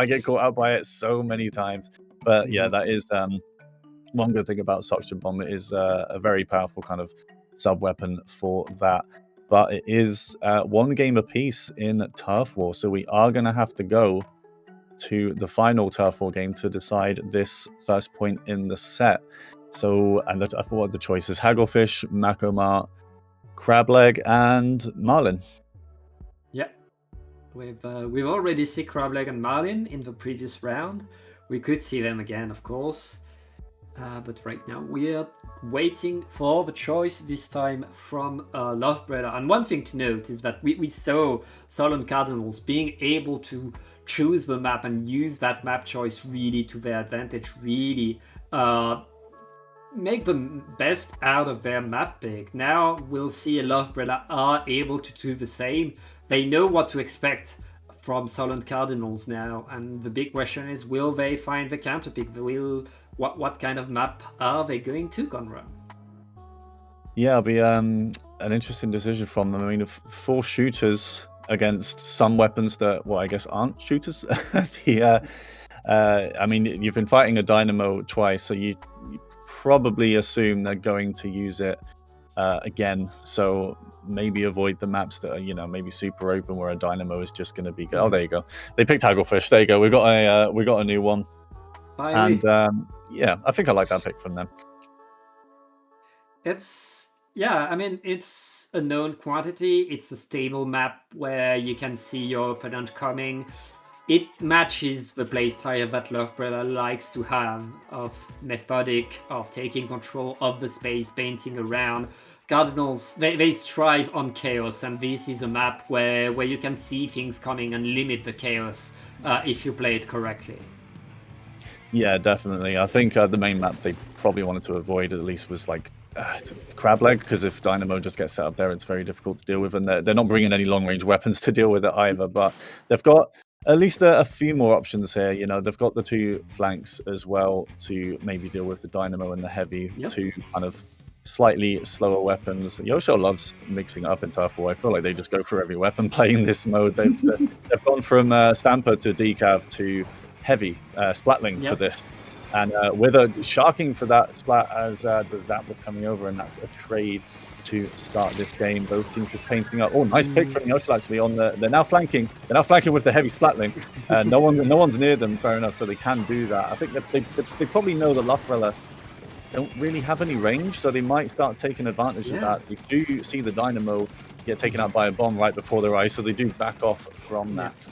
get caught out by it so many times. But yeah, that is one good thing about Suction Bomb. It is a very powerful kind of sub-weapon for that. But it is 1 game apiece in Turf War, so we are going to have to go to the final Turf War game to decide this first point in the set. So, and I forgot the choices: Hagglefish, Makomar, Crableg, and Marlin. Yeah, we've already seen Crableg and Marlin in the previous round. We could see them again, of course. But right now we are waiting for the choice, this time from Lovebrella. And one thing to note is that we saw Stolen Cardinals being able to choose the map and use that map choice really to their advantage, really make the best out of their map pick. Now we'll see Lovebrella are able to do the same. They know what to expect from Stolen Cardinals now, and the big question is, will they find the counterpick? What kind of map are they going to run? Yeah, it'll be an interesting decision from them. I mean, 4 shooters against some weapons that, well, I guess aren't shooters. I mean, you've been fighting a Dynamo twice, so you probably assume they're going to use it again. So maybe avoid the maps that are, maybe super open where a Dynamo is just going to be good. Oh, there you go. They picked Hagglefish. There you go. We got a new one. Finally. And yeah, I think I like that pick from them. It's a known quantity. It's a stable map where you can see your opponent coming. It matches the playstyle that Lovebrella likes to have, of methodic, of taking control of the space, painting around. Cardinals, they strive on chaos, and this is a map where you can see things coming and limit the chaos if you play it correctly. Yeah, definitely. I think the main map they probably wanted to avoid at least was like Crab leg, because if Dynamo just gets set up there, it's very difficult to deal with, and they're not bringing any long range weapons to deal with it either. But they've got at least a few more options here. You know, they've got the two flanks as well to maybe deal with the Dynamo and the heavy, two kind of slightly slower weapons. Yosho loves mixing it up in Turf War. I feel like they just go through every weapon playing this mode. They've gone from Stamper to Decav to heavy Splatling for this. And Wither sharking for that splat as the Zap was coming over, and that's a trade to start this game. Both teams are painting up. Oh, nice pick from Yoshel actually on the. They're now flanking. They're now flanking with the heavy Splatling. No one's near them, fair enough, so they can do that. I think that they probably know that Lufbrella don't really have any range, so they might start taking advantage of that. We do see the Dynamo get taken out by a bomb right before their eyes, so they do back off from that.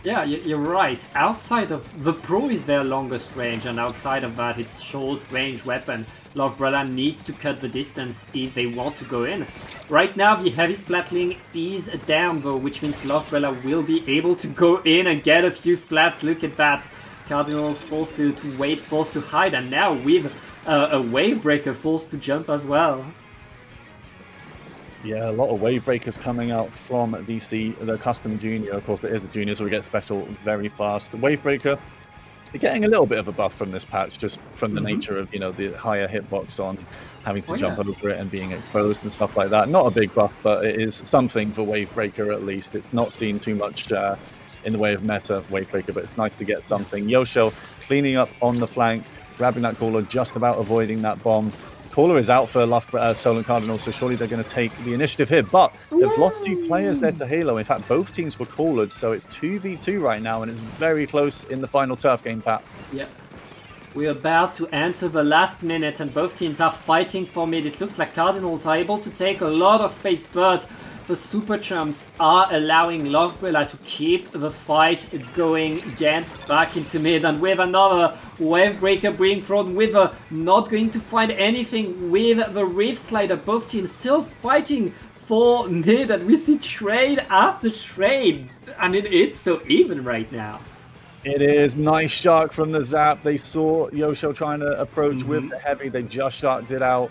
Yeah, you're right. Outside of the Pro is their longest range, and outside of that, it's short range weapon. Lovebrella needs to cut the distance if they want to go in. Right now, the heavy splatling is down though, which means Lovebrella will be able to go in and get a few splats. Look at that. Cardinals forced to wait, forced to hide, and now with a wave breaker forced to jump as well. Yeah, a lot of wave breakers coming out from the custom junior. Of course, it is a junior, so we get special very fast. Wave breaker, getting a little bit of a buff from this patch, just from the nature of, you know, the higher hitbox on having to jump over it and being exposed and stuff like that. Not a big buff, but it is something for wave breaker at least. It's not seen too much in the way of meta wave breaker, but it's nice to get something. Yoshel cleaning up on the flank, grabbing that caller, just about avoiding that bomb. Caller is out for Solent Cardinals, so surely they're going to take the initiative here. But they've lost 2 players there to Halo. In fact, both teams were collared, so it's 2v2 right now, and it's very close in the final turf game, Pat. Yeah. We're about to enter the last minute, and both teams are fighting for mid. It looks like Cardinals are able to take a lot of space, but the Super Chumps are allowing Lovebrella to keep the fight going. Gent back into mid, and with another wave breaker being thrown, Wither not going to find anything with the Reef Slider. Both teams still fighting for mid, and we see trade after trade. I mean, it's so even right now. It is. Nice shark from the Zap. They saw Yosho trying to approach with the heavy. They just sharked it out.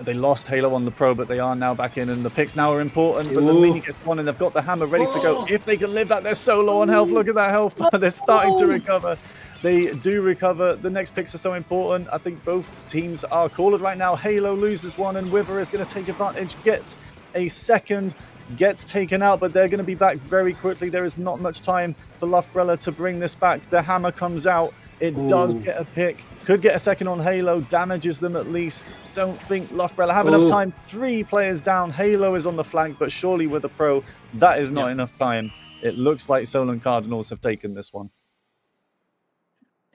They lost Halo on the Pro, but they are now back in, and the picks now are important. But the mini gets one, and they've got the hammer ready to go. If they can live that, they're so low on health. Look at that health. They're starting to recover. They do recover. The next picks are so important. I think both teams are collared right now. Halo loses one, and Wither is going to take advantage. Gets a second. Gets taken out, but they're going to be back very quickly. There is not much time for Lovebrella to bring this back. The hammer comes out. It does get a pick. Could get a second on Halo. Damages them at least. Don't think Lovebrella have enough time. 3 players down. Halo is on the flank, but surely with a Pro, that is not enough time. It looks like Solent Cardinals have taken this one.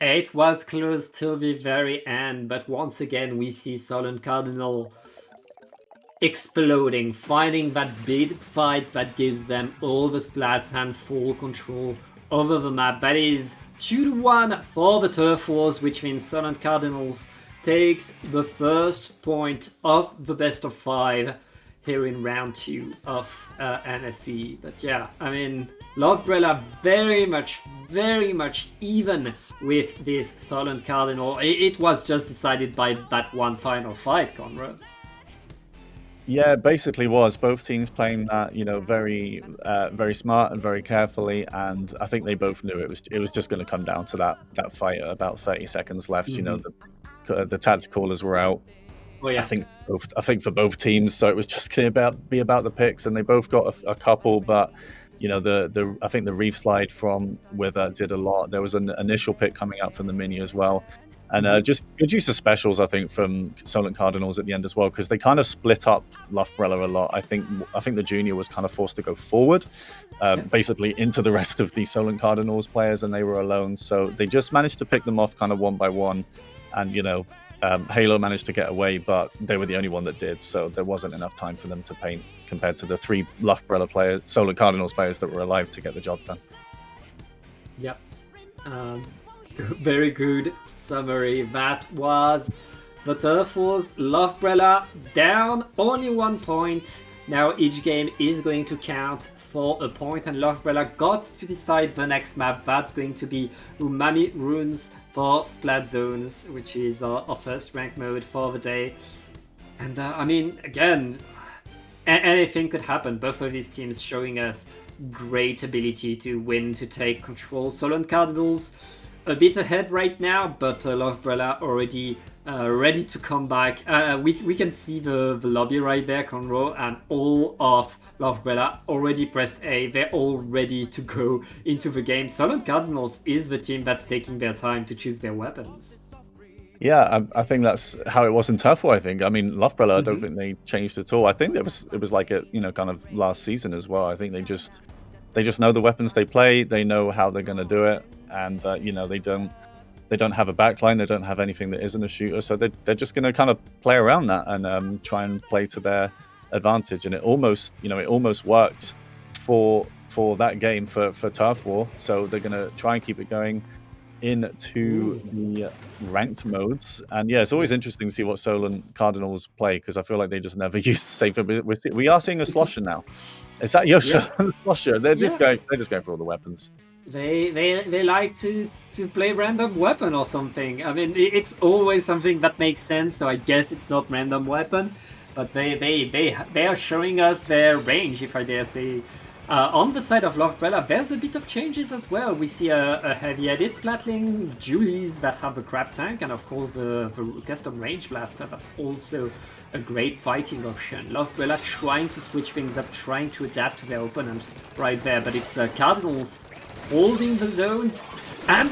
It was close till the very end, but once again we see Solent Cardinal exploding, finding that big fight that gives them all the splats and full control over the map. That is 2-1 for the Turf Wars, which means Solent Cardinals takes the first point of the best of 5 here in round 2 of NSE. But yeah, I mean, Lovebrella very much even with this Solent Cardinal. It was just decided by that one final fight, Conrad. Yeah, it basically was. Both teams playing that, you know, very smart and very carefully, and I think they both knew it was just going to come down to that fight at about 30 seconds left. You know, the tactical callers were out. I think for both teams, so it was just going to be about the picks, and they both got a couple, but you know, I think the Reef Slide from Wither did a lot. There was an initial pick coming out from the mini as well. And just good use of specials, I think, from Solent Cardinals at the end as well, because they kind of split up Lovebrella a lot. I think the junior was kind of forced to go forward, basically into the rest of the Solent Cardinals players, and they were alone. So they just managed to pick them off kind of one by one. And, you know, Halo managed to get away, but they were the only one that did. So there wasn't enough time for them to paint compared to the 3 Lovebrella players, Solent Cardinals players that were alive to get the job done. Yep. Very good summary. That was the Turf Wars. Lovebrella down only 1 point Now each game is going to count for a point, and Lovebrella got to decide the next map. That's going to be Umami Runes for Splat Zones, which is our first rank mode for the day. And I mean, again, anything could happen. Both of these teams showing us great ability to win, to take control. Solent Cardinals a bit ahead right now, but Lovebrella already ready to come back. We can see the lobby right there, Conroe, and all of Lovebrella already pressed A. They're all ready to go into the game. Solent Cardinals is the team that's taking their time to choose their weapons. Yeah, I think that's how it was in Turf War. I think. I mean, Lovebrella, I don't think they changed at all. I think it was like it, kind of last season as well. I think they just know the weapons they play. They know how they're going to do it, and they don't have a backline. They don't have anything that isn't a shooter. So they're just going to kind of play around that and try and play to their advantage. And it almost worked for that game for Turf War. So they're going to try and keep it going into the ranked modes. And yeah, it's always interesting to see what Solent Cardinals play, because I feel like they just never used to save it. We are seeing a slosher now. Is that Yosha? Yeah. Slosher. They're just going for all the weapons. They like to play random weapon or something. I mean, it's always something that makes sense, so I guess it's not random weapon, but they are showing us their range, if I dare say. On the side of Lovebrella, there's a bit of changes as well. We see a heavy edit Splatling, Julies that have a crab tank, and of course the custom range blaster. That's also a great fighting option. Lovebrella trying to switch things up, trying to adapt to their opponent right there, but it's Cardinals holding the zones and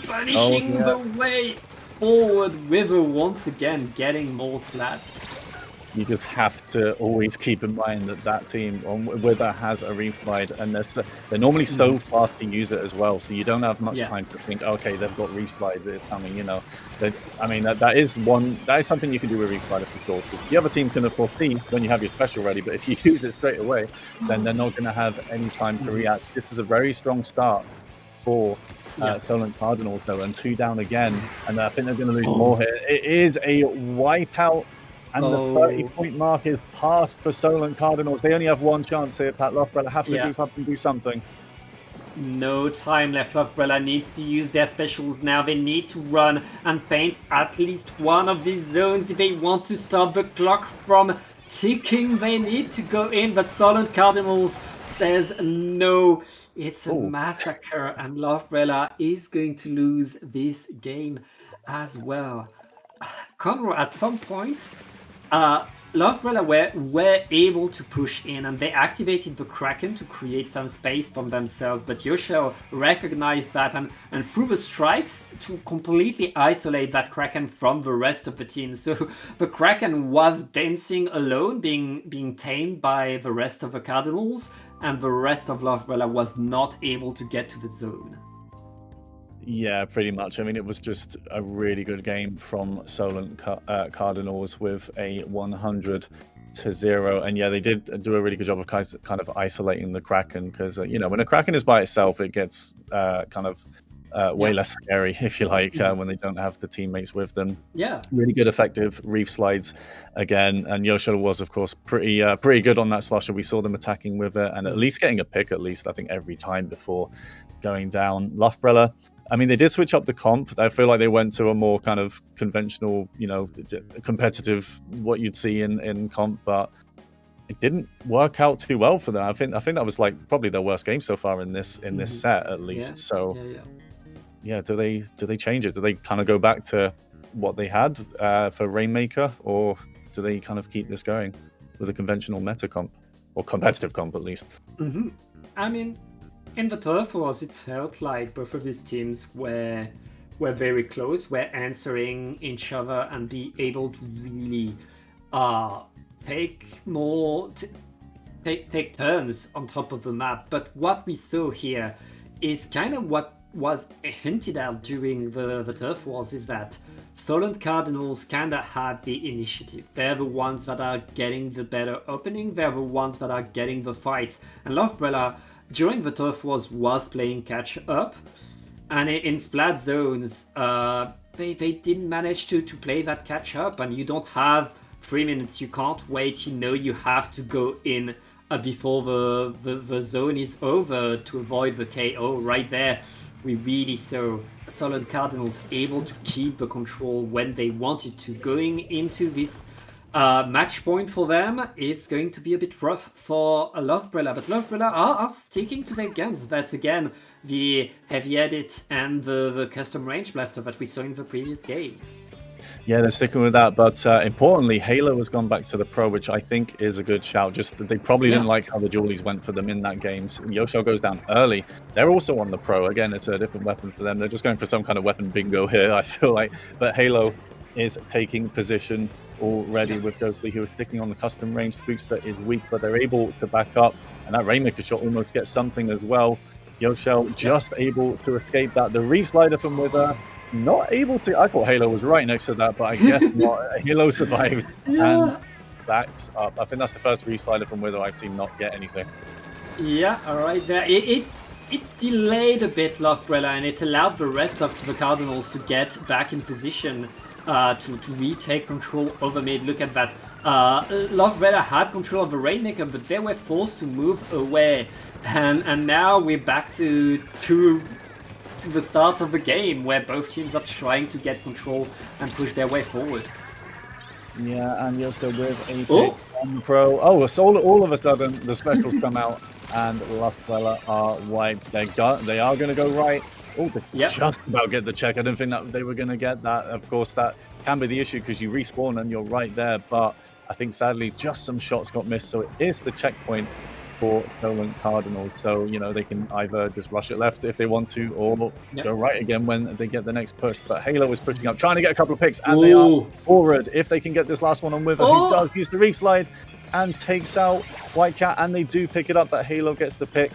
punishing the way forward. River once again getting more splats. You just have to always keep in mind that team on Wither has a reef-slide, and they're normally so fast to use it as well, so you don't have much time to think, okay, they've got reef-slide, it's coming, I mean, that is something you can do with reef-slide for sure. The other team can foresee when you have your special ready, but if you use it straight away, then they're not going to have any time to react. This is a very strong start for Solent Cardinals, though, and 2 down again, and I think they're going to lose more here. It is a wipeout. And the 30-point mark is passed for Solent Cardinals. They only have one chance here. Pat Lovebrella have to group up and do something. No time left. Lovebrella needs to use their specials now. They need to run and paint at least one of these zones if they want to stop the clock from ticking. They need to go in, but Solent Cardinals says no. It's a massacre, and Lovebrella is going to lose this game as well. Conroe, at some point, Lovebrella were able to push in, and they activated the Kraken to create some space for themselves, but Yosha recognized that and threw the strikes to completely isolate that Kraken from the rest of the team. So the Kraken was dancing alone, being tamed by the rest of the Cardinals, and the rest of Lovebrella was not able to get to the zone. Yeah, pretty much. I mean, it was just a really good game from Solent Cardinals with a 100-0. And yeah, they did do a really good job of kind of isolating the Kraken, because, when a Kraken is by itself, it gets way less scary, if you like, when they don't have the teammates with them. Yeah. Really good, effective reef slides again. And Yosha was, of course, pretty good on that slosher. We saw them attacking with it and at least getting a pick, I think, every time before going down. Lovebrella, I mean, they did switch up the comp. I feel like they went to a more kind of conventional, competitive, what you'd see in comp, but it didn't work out too well for them. I think that was like probably their worst game so far in this set, at least. Yeah, do they change it? Do they kind of go back to what they had for Rainmaker, or do they kind of keep this going with a conventional meta comp or competitive comp at least? I mean, in the Turf Wars, it felt like both of these teams were very close, were answering each other and be able to really take turns on top of the map. But what we saw here is kind of what was hinted at during the Turf Wars, is that Solent Cardinals kind of have the initiative. They're the ones that are getting the better opening. They're the ones that are getting the fights. And Lovebrella, during the Turf Wars, was playing catch up. And in Splat Zones, they didn't manage to play that catch up. And you don't have 3 minutes. You can't wait. You know you have to go in before the zone is over to avoid the KO. Right there, we really saw Solid Cardinals able to keep the control when they wanted to. Going into this match point for them, it's going to be a bit rough for Lovebrella, but Lovebrella are sticking to their guns. That's again the heavy edit and the custom range blaster that we saw in the previous game. Yeah, they're sticking with that, but importantly, Halo has gone back to the Pro, which I think is a good shout. Just that they probably didn't like how the dualies went for them in that game. So Yoshel goes down early. They're also on the Pro. Again, it's a different weapon for them. They're just going for some kind of weapon bingo here, I feel like. But Halo is taking position already with Ghostly, who is sticking on the custom range. Spooks that is weak, but they're able to back up. And that Rainmaker shot almost gets something as well. Yoshel just able to escape that. The Reef Slider from Wither. Not able to. I thought Halo was right next to that, but I guess not. Halo survived and backs up. I think that's the first reslider from Wither I've seen not get anything. Yeah, all right there. It delayed a bit Lovebrella, and it allowed the rest of the Cardinals to get back in position to retake control over mid. Look at that. Lovebrella had control of the Rainmaker, but they were forced to move away, and now we're back to the start of the game, where both teams are trying to get control and push their way forward. Yeah, and Yoshel with a pick on Pro. Oh, so all of a sudden the specials come out, and Lovebrella are wiped. They are going to go right. Oh, they just about get the check. I didn't think that they were going to get that. Of course, that can be the issue because you respawn and you're right there. But I think sadly, just some shots got missed. So it is the checkpoint for Solent Cardinals. So, you know, they can either just rush it left if they want to, or go right again when they get the next push. But Halo is pushing up, trying to get a couple of picks, and they are forward. If they can get this last one on Wither, who does use the Reef Slide and takes out White Cat, and they do pick it up, but Halo gets the pick.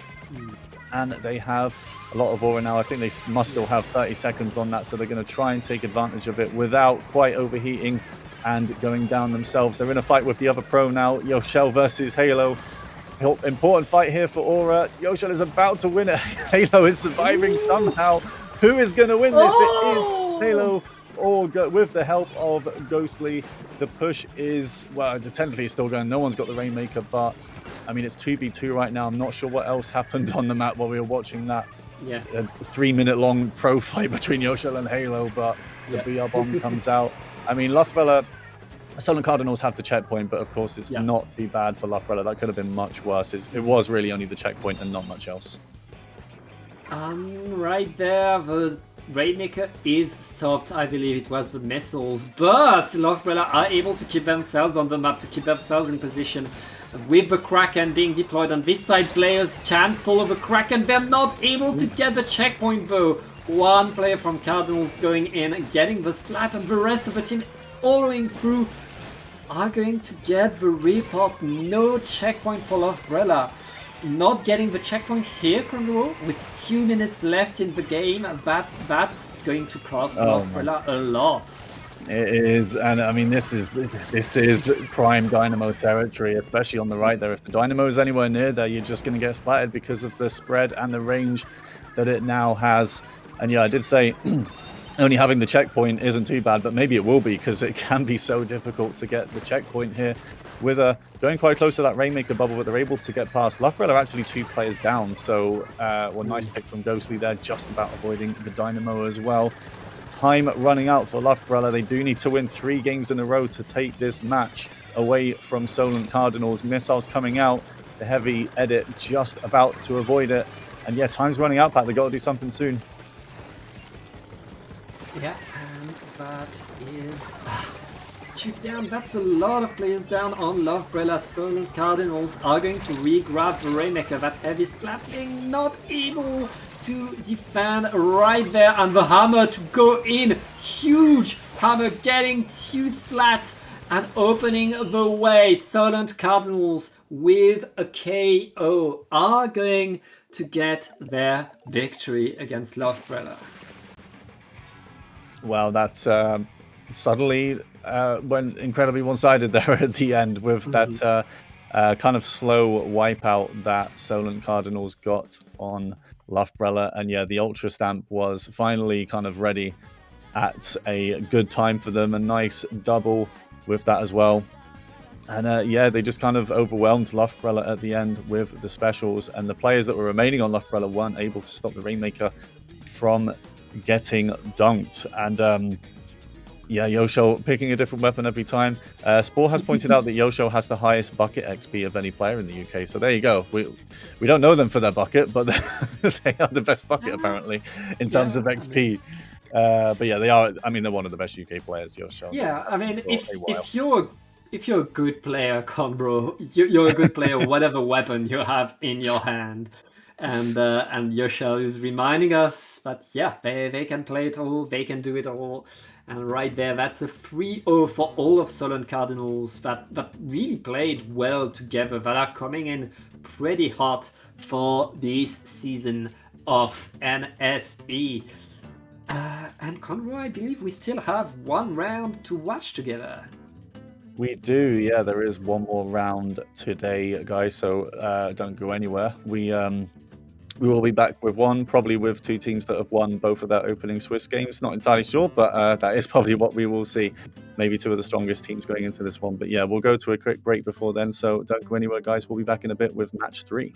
And they have a lot of aura now. I think they must still have 30 seconds on that, so they're going to try and take advantage of it without quite overheating and going down themselves. They're in a fight with the other Pro now, Yoshel versus Halo. Important fight here for Aura. Yoshel is about to win it. Halo is surviving somehow. Who is going to win this? It is Halo, or with the help of Ghostly. The push is, well, technically it's still going. No one's got the Rainmaker, but I mean, it's 2v2 right now. I'm not sure what else happened on the map while we were watching that 3-minute long Pro fight between Yoshel and Halo, but the BR bomb comes out. I mean, Lovebrella, Solent Cardinals have the checkpoint, but of course it's not too bad for Lovebrella. That could have been much worse. It was really only the checkpoint and not much else. Right there, the Rainmaker is stopped. I believe it was the missiles, but Lovebrella are able to keep themselves on the map, to keep themselves in position. With the Kraken being deployed on this side, players can follow the Kraken. They're not able to get the checkpoint though. One player from Cardinals going in, getting the splat, and the rest of the team following through are going to get the report. No checkpoint for Lovebrella. Not getting the checkpoint here, Conroe, with 2 minutes left in the game. That's going to cost Lovebrella a lot. It is, and I mean, this is prime Dynamo territory, especially on the right there. If the Dynamo is anywhere near there, you're just going to get splattered because of the spread and the range that it now has. And yeah, I did say only having the checkpoint isn't too bad, but maybe it will be, because it can be so difficult to get the checkpoint here. With going quite close to that Rainmaker bubble, but they're able to get past. Lovebrella are actually 2 players down, so nice pick from Ghostly there, just about avoiding the Dynamo as well. Time running out for Lovebrella. They do need to win 3 games in a row to take this match away from Solent Cardinals. Missiles coming out, the heavy edit just about to avoid it. And yeah, time's running out, Pat. They got to do something soon. Yeah, and that is chip down. That's a lot of players down on Lovebrella. Solent Cardinals are going to re-grab the Rainmaker. That heavy splatling not able to defend right there, and the hammer to go in. Huge hammer getting 2 splats and opening the way. Solent Cardinals with a KO are going to get their victory against Lovebrella. Well, that's suddenly went incredibly one-sided there at the end with that kind of slow wipeout that Solent Cardinals got on Lovebrella. And yeah, the Ultra Stamp was finally kind of ready at a good time for them. A nice double with that as well. And yeah, they just kind of overwhelmed Loughbrella at the end with the specials, and the players that were remaining on Loughbrella weren't able to stop the Rainmaker from getting dunked. And yeah, Yosho picking a different weapon every time. Spore has pointed out that Yosho has the highest bucket XP of any player in the UK. So there you go. We don't know them for their bucket, but they are the best bucket apparently in terms of XP. But yeah, they are. I mean, they're one of the best UK players. Yosho. Yeah, I mean, For a while. if you're a good player, Conbro, you're a good player, whatever weapon you have in your hand. And Yoshel is reminding us that yeah, they can play it all, they can do it all. And right there, that's a 3-0 for all of Solon Cardinals that really played well together, that are coming in pretty hot for this season of NSE. And Conroy, I believe we still have one round to watch together. We do, yeah. There is one more round today, guys. So don't go anywhere. We will be back with one, probably with two teams that have won both of their opening Swiss games. Not entirely sure, but that is probably what we will see. Maybe two of the strongest teams going into this one. But yeah, we'll go to a quick break before then. So don't go anywhere, guys. We'll be back in a bit with match 3.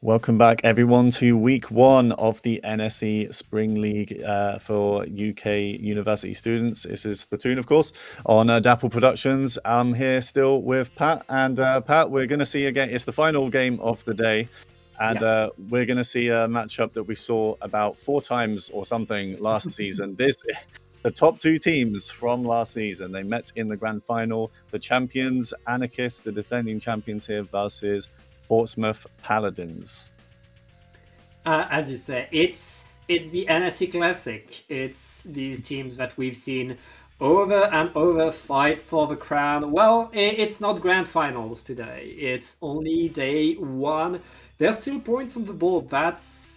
Welcome back, everyone, to week 1 of the NSE Spring League for UK university students. This is Splatoon, of course, on Dapple Productions. I'm here still with Pat, and Pat, we're going to see again. It's the final game of the day, and we're going to see a matchup that we saw about 4 times or something last season. The top 2 teams from last season, they met in the grand final. The champions, Anarchists, the defending champions here, versus Portsmouth Paladins. As you say, it's the NSE Classic. It's these teams that we've seen over and over fight for the crown. Well, it's not grand finals today. It's only day 1. There's still points on the board.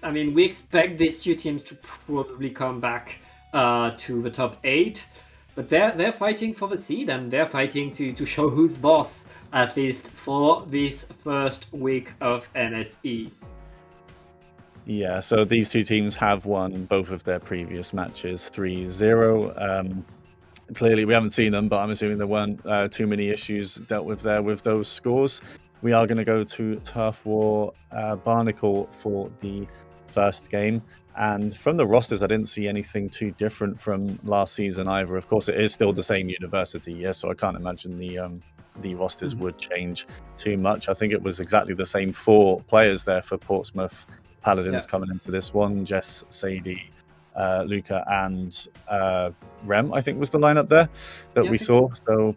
We expect these 2 teams to probably come back to the top 8. But they're fighting for the seed, and they're fighting to show who's boss, at least for this first week of NSE. Yeah, so these 2 teams have won both of their previous matches 3-0. Clearly, we haven't seen them, but I'm assuming there weren't too many issues dealt with there with those scores. We are going to go to Turf War Barnacle for the first game. And from the rosters, I didn't see anything too different from last season either. Of course, it is still the same university, yes, so I can't imagine the rosters would change too much. I think it was exactly the same 4 players there for Portsmouth Paladins coming into this one. Jess, Sadie, Luca, and Rem, I think, was the lineup there that we saw. So,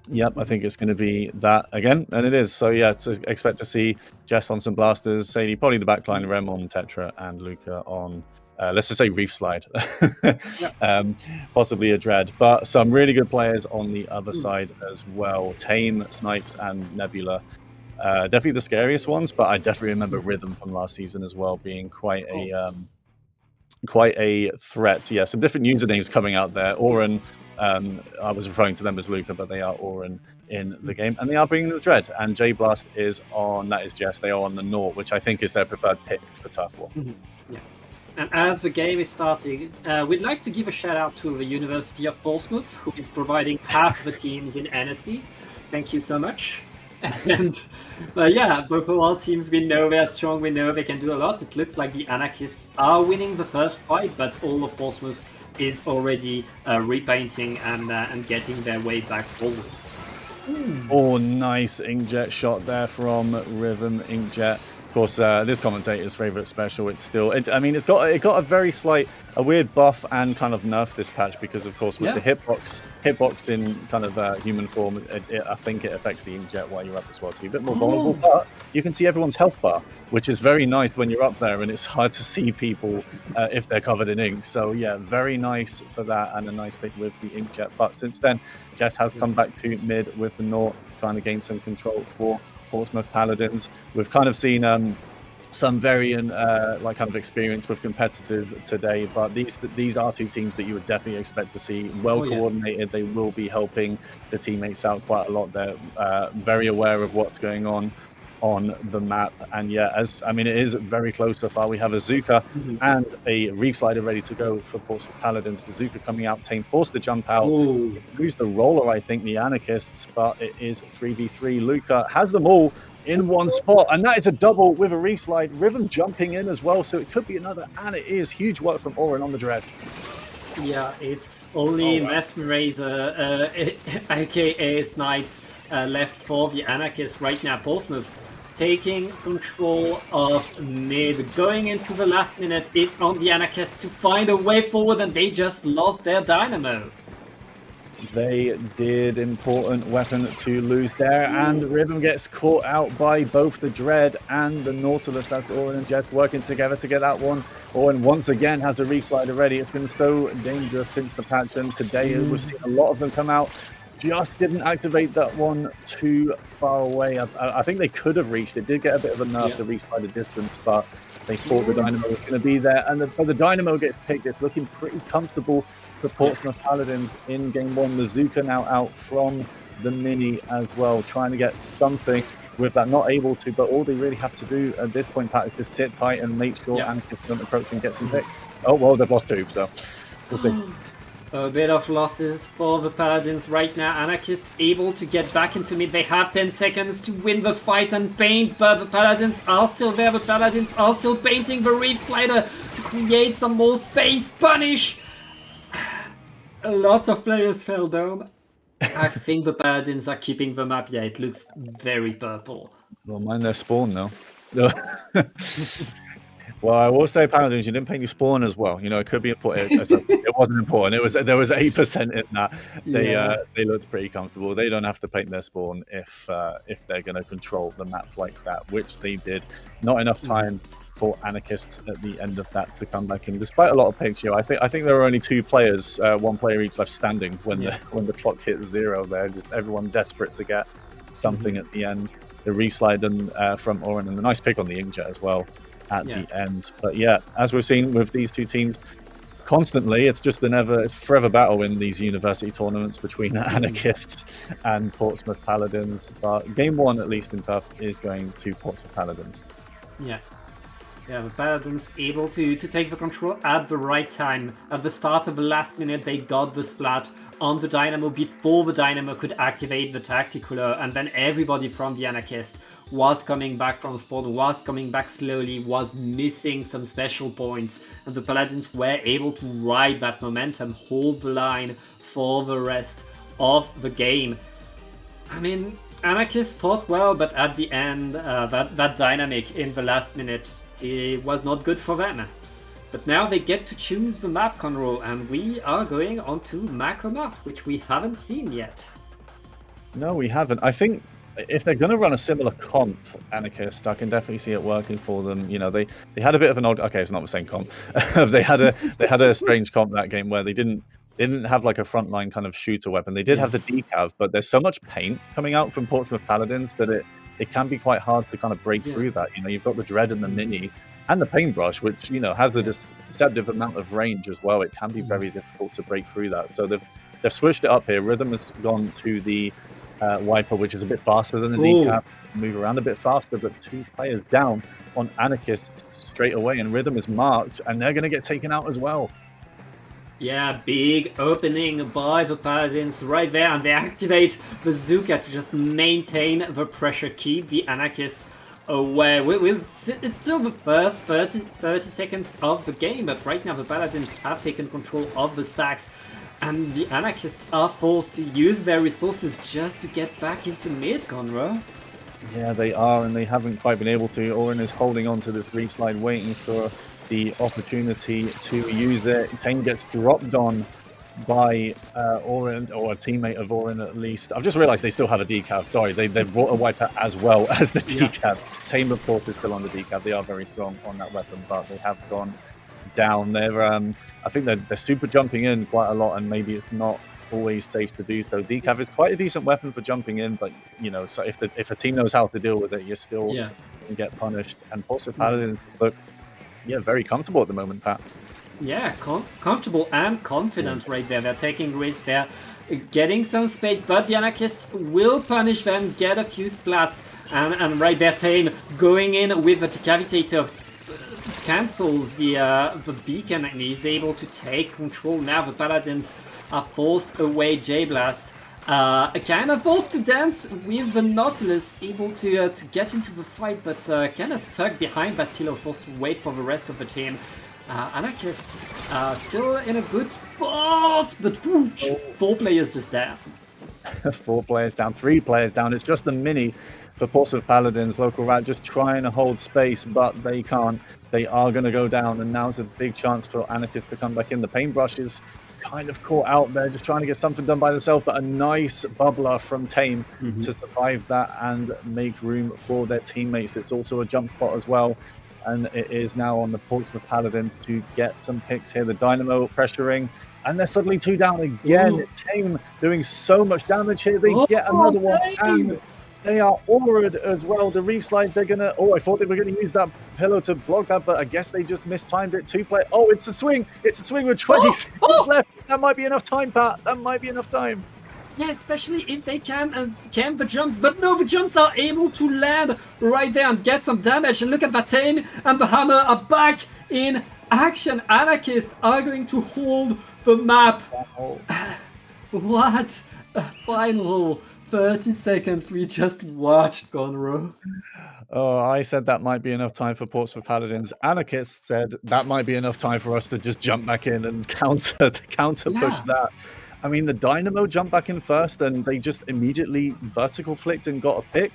yep, I think it's going to be that again, and it is. So, yeah, to expect to see Jess on some blasters, Sadie probably the backline, Rem on Tetra, and Luca on, let's just say, Reef Slide. Possibly a Dread. But some really good players on the other side as well. Tame, Snipes, and Nebula. Definitely the scariest ones, but I definitely remember Rhythm from last season as well being quite a threat. Yeah, some different usernames coming out there. Oren, I was referring to them as Luca, but they are Oren in the game, and they are bringing the Dread. And J Blast is on, that is Jess, they are on the Naught, which I think is their preferred pick for Turf War. Yeah. And as the game is starting, we'd like to give a shout out to the University of Portsmouth, who is providing half the teams in NSE. Thank you so much. And both of our teams, we know they're strong, we know they can do a lot. It looks like the Anarchists are winning the first fight, but all of Portsmouth is already repainting and getting their way back forward. Oh, nice inkjet shot there from Rhythm Inkjet. Of course, this commentator's favorite special. It's got a very slight, a weird buff and kind of nerf this patch because, of course, with the hitbox in kind of human form, I think it affects the inkjet while you're up as well. So you're a bit more vulnerable, but you can see everyone's health bar, which is very nice when you're up there, and it's hard to see people if they're covered in ink. So yeah, very nice for that, and a nice pick with the inkjet. But since then, Jess has come back to mid with the Naught, trying to gain some control for Portsmouth Paladins. We've kind of seen some varying kind of experience with competitive today, but these are 2 teams that you would definitely expect to see well coordinated. They will be helping the teammates out quite a lot. They're very aware of what's going on the map, and it is very close so far. We have a Zuka and a Reef Slider ready to go for Portsmouth Paladins. The Zuka coming out, Tame forced to jump out, lose the roller, I think, the Anarchists, but it is 3v3. Luca has them all in one spot, and that is a double with a Reef Slide. Rhythm jumping in as well, so it could be another, and it is huge work from Oren on the Dread. Yeah, it's only Mesmerizer, aka Snipes, left for the Anarchists right now. Portsmouth taking control of mid, going into the last minute. It's on the Anarchists to find a way forward, and they just lost their Dynamo. They did. Important weapon to lose there, and Rhythm gets caught out by both the Dread and the Nautilus. That's Oren and Jess working together to get that one. Oren once again has a Reef Slider ready. It's been so dangerous since the patch, and today we've seen a lot of them come out. Just didn't activate that one too far away. I think they could have reached it. Did get a bit of a nerf, the Reef Slider distance, but they thought the Dynamo was going to be there, and the Dynamo gets picked. It's looking pretty comfortable for Portsmouth Paladins in game 1. The Zuka now out from the Mini as well, trying to get something with that. Not able to, but all they really have to do at this point, Pat, is just sit tight and make sure Anarchists don't approach and get some picks. Oh, well, they've lost 2, so we'll see. A bit of losses for the Paladins right now. Anarchist able to get back into mid. They have 10 seconds to win the fight and paint, but the Paladins are still there. The Paladins are still painting the Reef Slider to create some more space. Punish! Lots of players fell down. I think the Paladins are keeping the map. Yeah, it looks very purple. Well, mind their spawn now. Well, I will say, Paladins, you didn't paint your spawn as well. You know, it could be important. It wasn't important. There was 8% in that. They looked pretty comfortable. They don't have to paint their spawn if they're going to control the map like that, which they did. Not enough time for Anarchists at the end of that to come back in, despite a lot of picks. You know, I think there were only 2 players, 1 player each left standing when the clock hit 0 there. Just everyone desperate to get something at the end. The reslide from Oren, and the nice pick on the Inkjet as well at the end. But yeah, as we've seen with these 2 teams, constantly it's forever battle in these university tournaments between Anarchists and Portsmouth Paladins. But game 1, at least in Tough, is going to Portsmouth Paladins. Yeah, the Paladins able to take the control at the right time. At the start of the last minute, they got the splat on the Dynamo before the Dynamo could activate the Tacticular, and then everybody from the Anarchist was coming back from spawn, was coming back slowly, was missing some special points, and the Paladins were able to ride that momentum, hold the line for the rest of the game. I mean, Anarchists fought well, but at the end, that dynamic in the last minute, it was not good for them. But now they get to choose the map, Conroe, and we are going on to Macro map, which we haven't seen yet. No, we haven't. I think if they're going to run a similar comp, Anarchist, I can definitely see it working for them. You know, they had a bit of an odd. Okay, it's not the same comp. they had a strange comp that game where they didn't have like a frontline kind of shooter weapon. They did have the decav, but there's so much paint coming out from Portsmouth Paladins that it can be quite hard to kind of break through that. You know, you've got the Dread and the Mini and the Paintbrush, which, you know, has a deceptive amount of range as well. It can be very difficult to break through that. So they've switched it up here. Rhythm has gone to the Wiper, which is a bit faster than the decap, move around a bit faster, but 2 players down on Anarchists straight away, and Rhythm is marked, and they're going to get taken out as well. Yeah, big opening by the Paladins right there, and they activate Bazooka to just maintain the pressure, keep the Anarchists away. It's still the first 30 seconds of the game, but right now the Paladins have taken control of the stacks, and the Anarchists are forced to use their resources just to get back into mid, Conroe. Yeah, they are, and they haven't quite been able to. Oren is holding on to this reef slide, waiting for the opportunity to use it. Tane gets dropped on by Oren, or a teammate of Oren at least. I've just realized they still have a decav. Sorry, they've brought a wiper as well as the decav. Tane, of course, is still on the decav. They are very strong on that weapon, but they have gone down. I think they're super jumping in quite a lot, and maybe it's not always safe to do so. Decav is quite a decent weapon for jumping in, but you know, so if a team knows how to deal with it, you still can get punished. And Portsmouth Paladins look very comfortable at the moment, Pat. Yeah, comfortable and confident right there. They're taking risks, they're getting some space, but the Anarchists will punish them, get a few splats, and right there, Tame going in with the Decavitator cancels the beacon, and he's able to take control. Now the Paladins are forced away J-Blast. Kind of forced to dance with the Nautilus, able to get into the fight, but kind of stuck behind that pillar, forced to wait for the rest of the team. Anarchists still in a good spot, but 4 players just down. 4 players down, 3 players down. It's just the Mini for Portsmouth Paladins. Local Rat just trying to hold space, but they can't. They are going to go down, and now's a big chance for Anarchists to come back in. The Paintbrush is kind of caught out there, just trying to get something done by themselves, but a nice bubbler from Tame to survive that and make room for their teammates. It's also a jump spot as well, and it is now on the Portsmouth Paladins to get some picks here. The Dynamo pressuring, and they're suddenly 2 down again. Tame doing so much damage here. They get another one, and they are auraed as well. The reef slide, they're gonna. Oh, I thought they were gonna use that pillow to block that, but I guess they just mistimed it. 2 play. Oh, it's a swing. It's a swing with 20 seconds left. That might be enough time, Pat. That might be enough time. Yeah, especially if they can the jumps, but no, the jumps are able to land right there and get some damage. And look at that, Tame and the Hammer are back in action. Anarchists are going to hold the map. Wow. What a final 30 seconds we just watched, Conroe. Oh, I said that might be enough time for Portsmouth Paladins. Anarchists said that might be enough time for us to just jump back in and counter push Yeah. that. I mean, the Dynamo jumped back in first, and they just immediately vertical flicked and got a pick.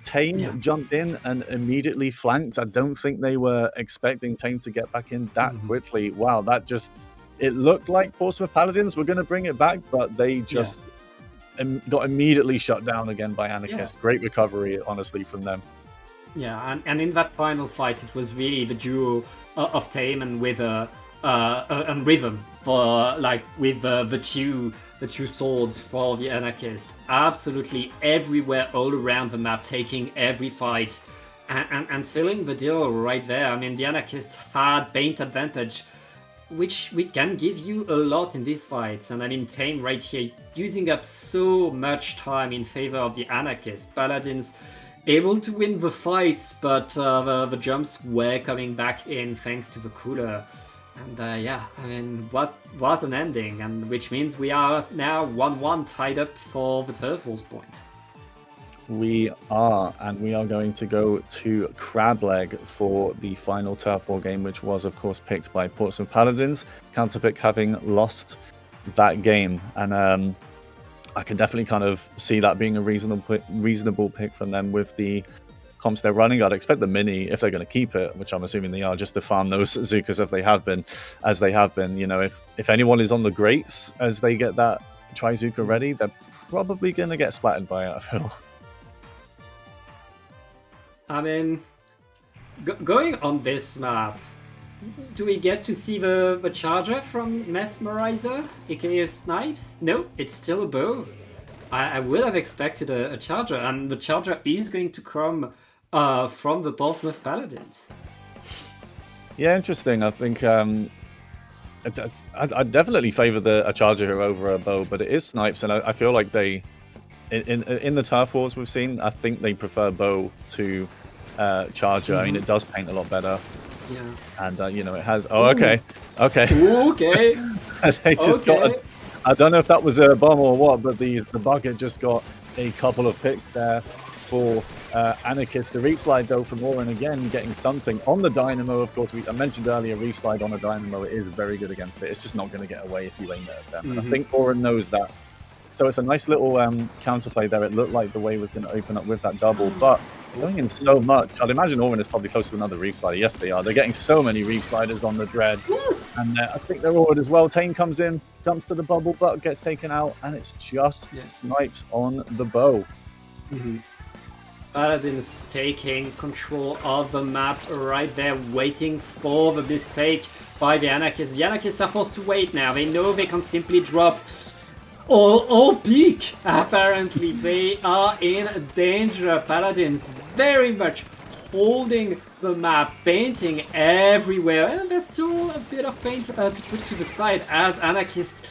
Tame jumped in and immediately flanked. I don't think they were expecting Tame to get back in that quickly. Wow, that just... It looked like Portsmouth Paladins were going to bring it back, but they just got immediately shut down again by Anarchists. Great recovery, honestly, from them. Yeah, and in that final fight, it was really the duo of Tame and with and Rhythm for with the two swords for the Anarchist, absolutely everywhere, all around the map, taking every fight and sealing the deal right there. I mean, the Anarchists had paint advantage, which we can give you a lot in these fights. And I mean, Tame right here using up so much time in favor of the Anarchist. Paladins able to win the fights, but the jumps were coming back in thanks to the cooler. And yeah, I mean, what an ending, and which means we are now 1-1 tied up for the Turf Wars point. We are, and we are going to go to Crableg for the final Turf War game, which was, of course, picked by Portsmouth Paladins. Counterpick having lost that game, and I can definitely kind of see that being a reasonable pick from them with the comps they're running. I'd expect the mini, if they're going to keep it, which I'm assuming they are, just to farm those Zukas as they have been. You know, if anyone is on the greats as they get that Tri-Zuka ready, they're probably going to get splattered by it, I feel. I mean, going on this map, do we get to see the charger from Mesmerizer, aka Snipes? No, it's still a bow. I would have expected a charger, and the charger is going to come from the Portsmouth Paladins. Yeah, interesting. I think I definitely favor a charger here over a bow, but it is Snipes, and I feel like they, in the Turf Wars we've seen, I think they prefer bow to charger. I mean, it does paint a lot better. Yeah. And you know, it has... Oh, okay. Okay. Okay. They just got I don't know if that was a bomb or what, but the bucket just got a couple of picks there for Anarchist. The reef slide, though, from Oren again, getting something on the Dynamo. Of course, I mentioned earlier, reef slide on a Dynamo is very good against it. It's just not going to get away if you aim it at them. And I think Oren knows that. So it's a nice little counterplay there. It looked like the way was going to open up with that double, but going in so much. I'd imagine Oren is probably close to another reef slider. Yes, they are. They're getting so many reef sliders on the Dread. And I think they're ordered as well. Tame comes in, jumps to the bubble, but gets taken out, and it's just Snipes on the bow. Paladins taking control of the map right there, waiting for the mistake by the Anarchists. The Anarchists are forced to wait now. They know they can't simply drop or peek. Apparently, they are in danger. Paladins very much holding the map, painting everywhere, and there's still a bit of paint to put to the side as Anarchists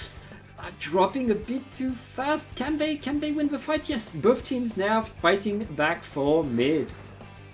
are dropping a bit too fast. Can they win the fight? Yes, both teams now fighting back for mid.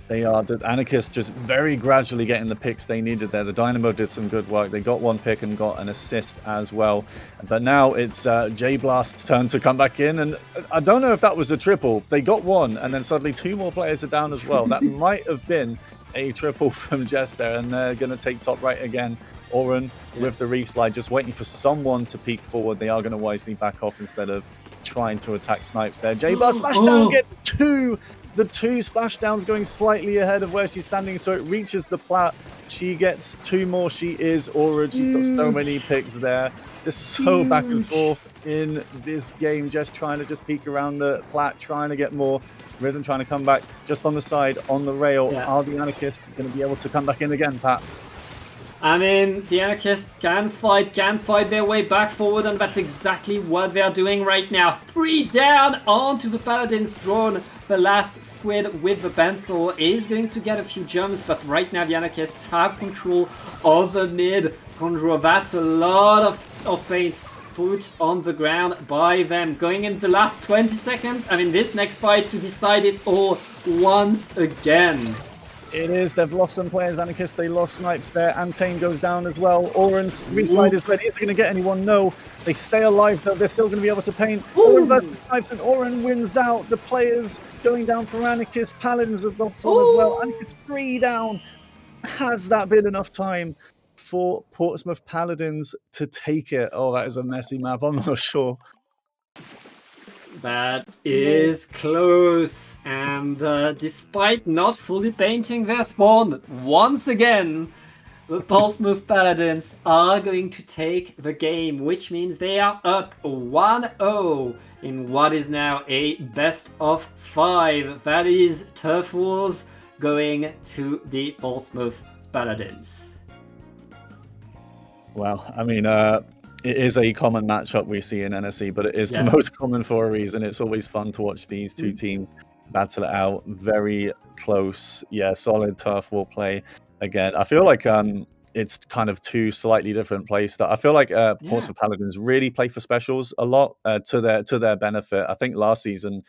They are. The Anarchists just very gradually getting the picks they needed there. The Dynamo did some good work. They got one pick and got an assist as well. But now it's J-Blast's turn to come back in. And I don't know if that was a triple. They got one, and then suddenly two more players are down as well. That might have been a triple from Jess there. And they're going to take top right again. Oren with the reef slide, just waiting for someone to peek forward. They are going to wisely back off instead of trying to attack Snipes there. J-Blast smash down, get two. The two splashdowns going slightly ahead of where she's standing, so it reaches the plat. She gets two more. She is Aura. She's got so many picks there. There's so back and forth in this game. Just trying to just peek around the plat, trying to get more. Rhythm trying to come back just on the side, on the rail. Are the Anarchists going to be able to come back in again, Pat? I mean, the Anarchists can fight their way back forward, and that's exactly what they're doing right now. 3 down onto the Paladins drone. The last squid with the pencil is going to get a few jumps, but right now the Anarchists have control of the mid. Control, that's a lot of paint put on the ground by them. Going in the last 20 seconds, I mean, this next fight to decide it all once again. It is. They've lost some players, Anarchist. They lost Snipes there. Antane goes down as well. Oran's Reef Slide is ready. Is it going to get anyone? No. They stay alive, though. They're still going to be able to paint. Oran versus Snipes, and Oran wins out. The players going down for Anarchist. Paladins have got some as well. Anarchist 3 down. Has that been enough time for Portsmouth Paladins to take it? Oh, that is a messy map. I'm not sure. That is close, and despite not fully painting their spawn, once again, the Portsmouth Paladins are going to take the game, which means they are up 1-0 in what is now a best of 5. That is Turf Wars going to the Portsmouth Paladins. Well, I mean, it is a common matchup we see in NSE, but it is the most common for a reason. It's always fun to watch these two teams battle it out. Very close. Yeah, solid turf war play. Again, I feel like it's kind of two slightly different plays. I feel like Portsmouth Paladins really play for specials a lot to their benefit. I think last season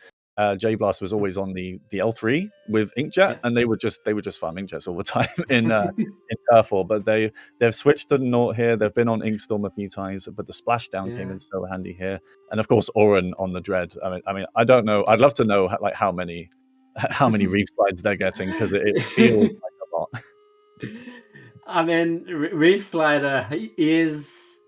J Blast was always on the L3 with Inkjet, and they would just farm Inkjets all the time in Turf War. But they've switched to Naught here. They've been on Inkstorm a few times, but the splashdown came in so handy here. And of course, Oran on the Dread. I mean, I don't know. I'd love to know like how many reef slides they're getting, because it feels like a lot. I mean, Reef Slider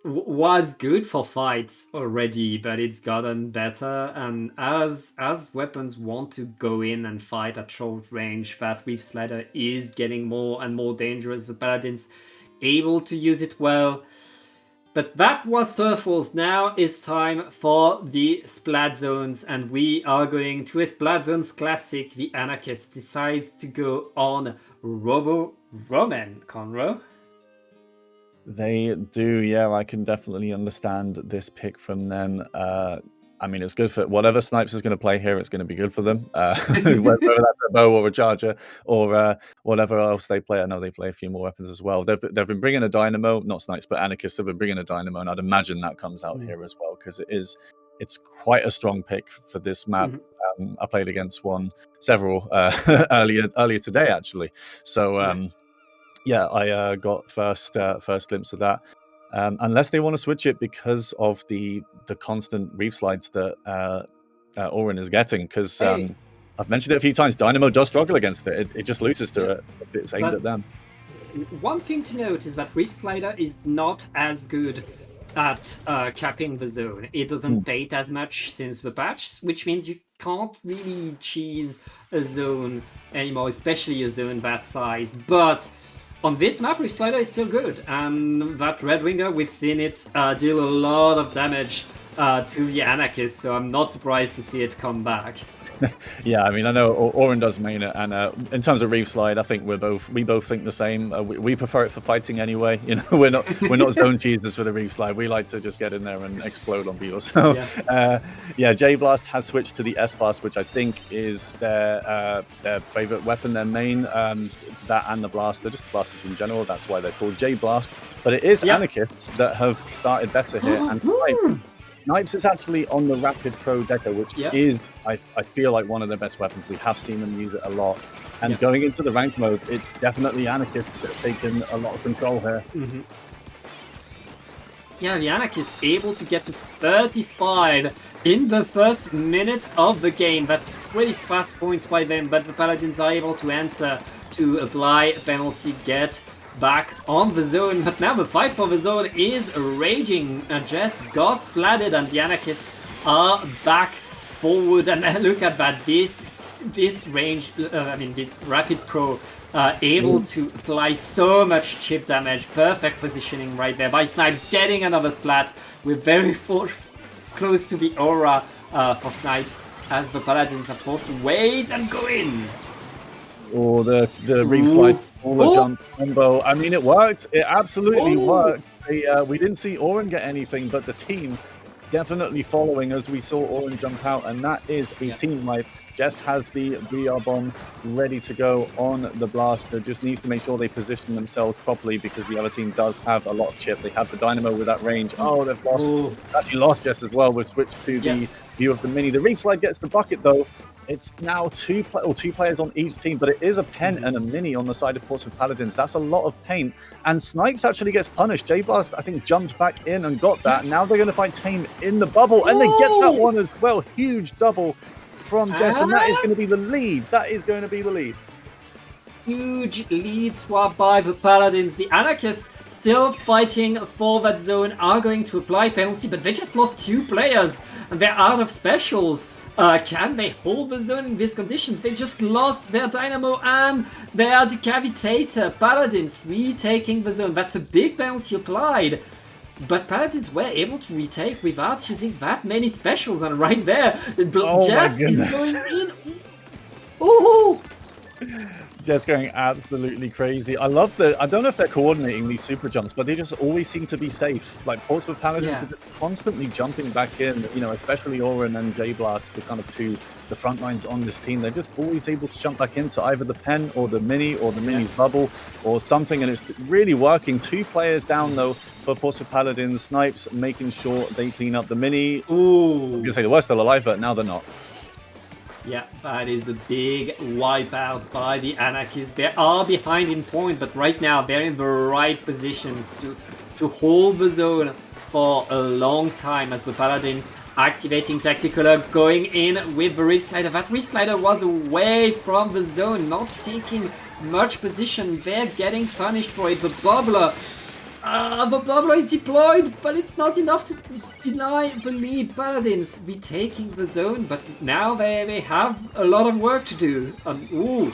was good for fights already, but it's gotten better. And as weapons want to go in and fight at short range, that Reef Slider is getting more and more dangerous. The Paladins able to use it well. But that was Turf Wars. Now it's time for the Splat Zones, and we are going to a Splat Zones Classic. The Anarchists decide to go on Robo-Roman, Conroe. They do, yeah. I can definitely understand this pick from them. I mean, it's good for whatever Snipes is going to play here. It's going to be good for them, whether that's a bow or a charger or whatever else they play. I know they play a few more weapons as well. They've been bringing a dynamo, not Snipes, but Anarchists have been bringing a dynamo, and I'd imagine that comes out here as well, because it's quite a strong pick for this map. I played against several earlier today, actually. So yeah, I got first glimpse of that. Unless they want to switch it because of the constant reef slides that Oran is getting, because I've mentioned it a few times, Dynamo does struggle against it. It just loses to it if it's aimed at them. One thing to note is that Reef Slider is not as good at capping the zone. It doesn't bait as much since the patch, which means you can't really cheese a zone anymore, especially a zone that size. But on this map, Reef Slider is still good, and that Red Winger, we've seen it deal a lot of damage to the Anarchists, so I'm not surprised to see it come back. Yeah, I mean, I know Oran does main it, and in terms of Reef Slide, I think we both think the same. We prefer it for fighting anyway. You know, we're not zone cheesers for the Reef Slide. We like to just get in there and explode on people. So yeah, J Blast has switched to the S Blast, which I think is their favorite weapon, their main. That and the Blaster, just the blasters in general. That's why they're called J Blast. But it is Anarchists that have started better here, and Snipes is actually on the Rapid Pro Deco, which is, I feel like, one of their best weapons. We have seen them use it a lot. And going into the ranked mode, it's definitely Anarchists that have taken a lot of control here. Yeah, the Anarchists able to get to 35 in the first minute of the game. That's pretty fast points by them, but the Paladins are able to answer, to apply a penalty, get back on the zone. But now the fight for the zone is raging. Jess got splatted, and the Anarchists are back forward. And look at that, this range, I mean the Rapid Pro, able to apply so much chip damage. Perfect positioning right there by Snipes, getting another splat. We're very close to the aura for Snipes, as the Paladins are forced to wait and go in. Or the Reef Slide, or the jump combo. I mean, it worked. It absolutely worked. We didn't see Oran get anything, but the team definitely following as we saw Oran jump out, and that is a team wipe. Jess has the VR bomb ready to go on the Blaster. Just needs to make sure they position themselves properly, because the other team does have a lot of chip. They have the Dynamo with that range. Oh, they've lost. Actually lost Jess as well. We've switched to the view of the Mini. The Reef Slide gets the bucket though. It's now two players on each team, but it is a pen and a mini on the side of Portsmouth Paladins. That's a lot of paint. And Snipes actually gets punished. J-Blast, I think, jumped back in and got that. Now they're going to fight Tame in the bubble, and they get that one as well. Huge double from Jess, and that is going to be the lead. That is going to be the lead. Huge lead swap by the Paladins. The Anarchists, still fighting for that zone, are going to apply penalty, but they just lost 2 players, and they're out of specials. Can they hold the zone in these conditions? They just lost their Dynamo and their Decavitator. Paladins retaking the zone. That's a big penalty applied. But Paladins were able to retake without using that many specials. And right there, Jess is going in. Oh! Jess going absolutely crazy. I love I don't know if they're coordinating these super jumps, but they just always seem to be safe. Like Portsmouth Paladins are just constantly jumping back in, especially Oren and J-Blast, the kind of the front lines on this team. They're just always able to jump back into either the pen or the mini or the mini's bubble or something, and it's really working. 2 players down though for Portsmouth Paladins. Snipes making sure they clean up the mini. Ooh. I'm gonna say they were still alive, but now they're not. Yeah, that is a big wipeout by the Anarchists. They are behind in point, but right now they're in the right positions to hold the zone for a long time as the Paladins activating Tactical Hug, going in with the Reef Slider. That Reef Slider was away from the zone, not taking much position. They're getting punished for it. The Bubbler is deployed, but it's not enough to deny the lead. Paladins retaking the zone, but now they have a lot of work to do. Ooh.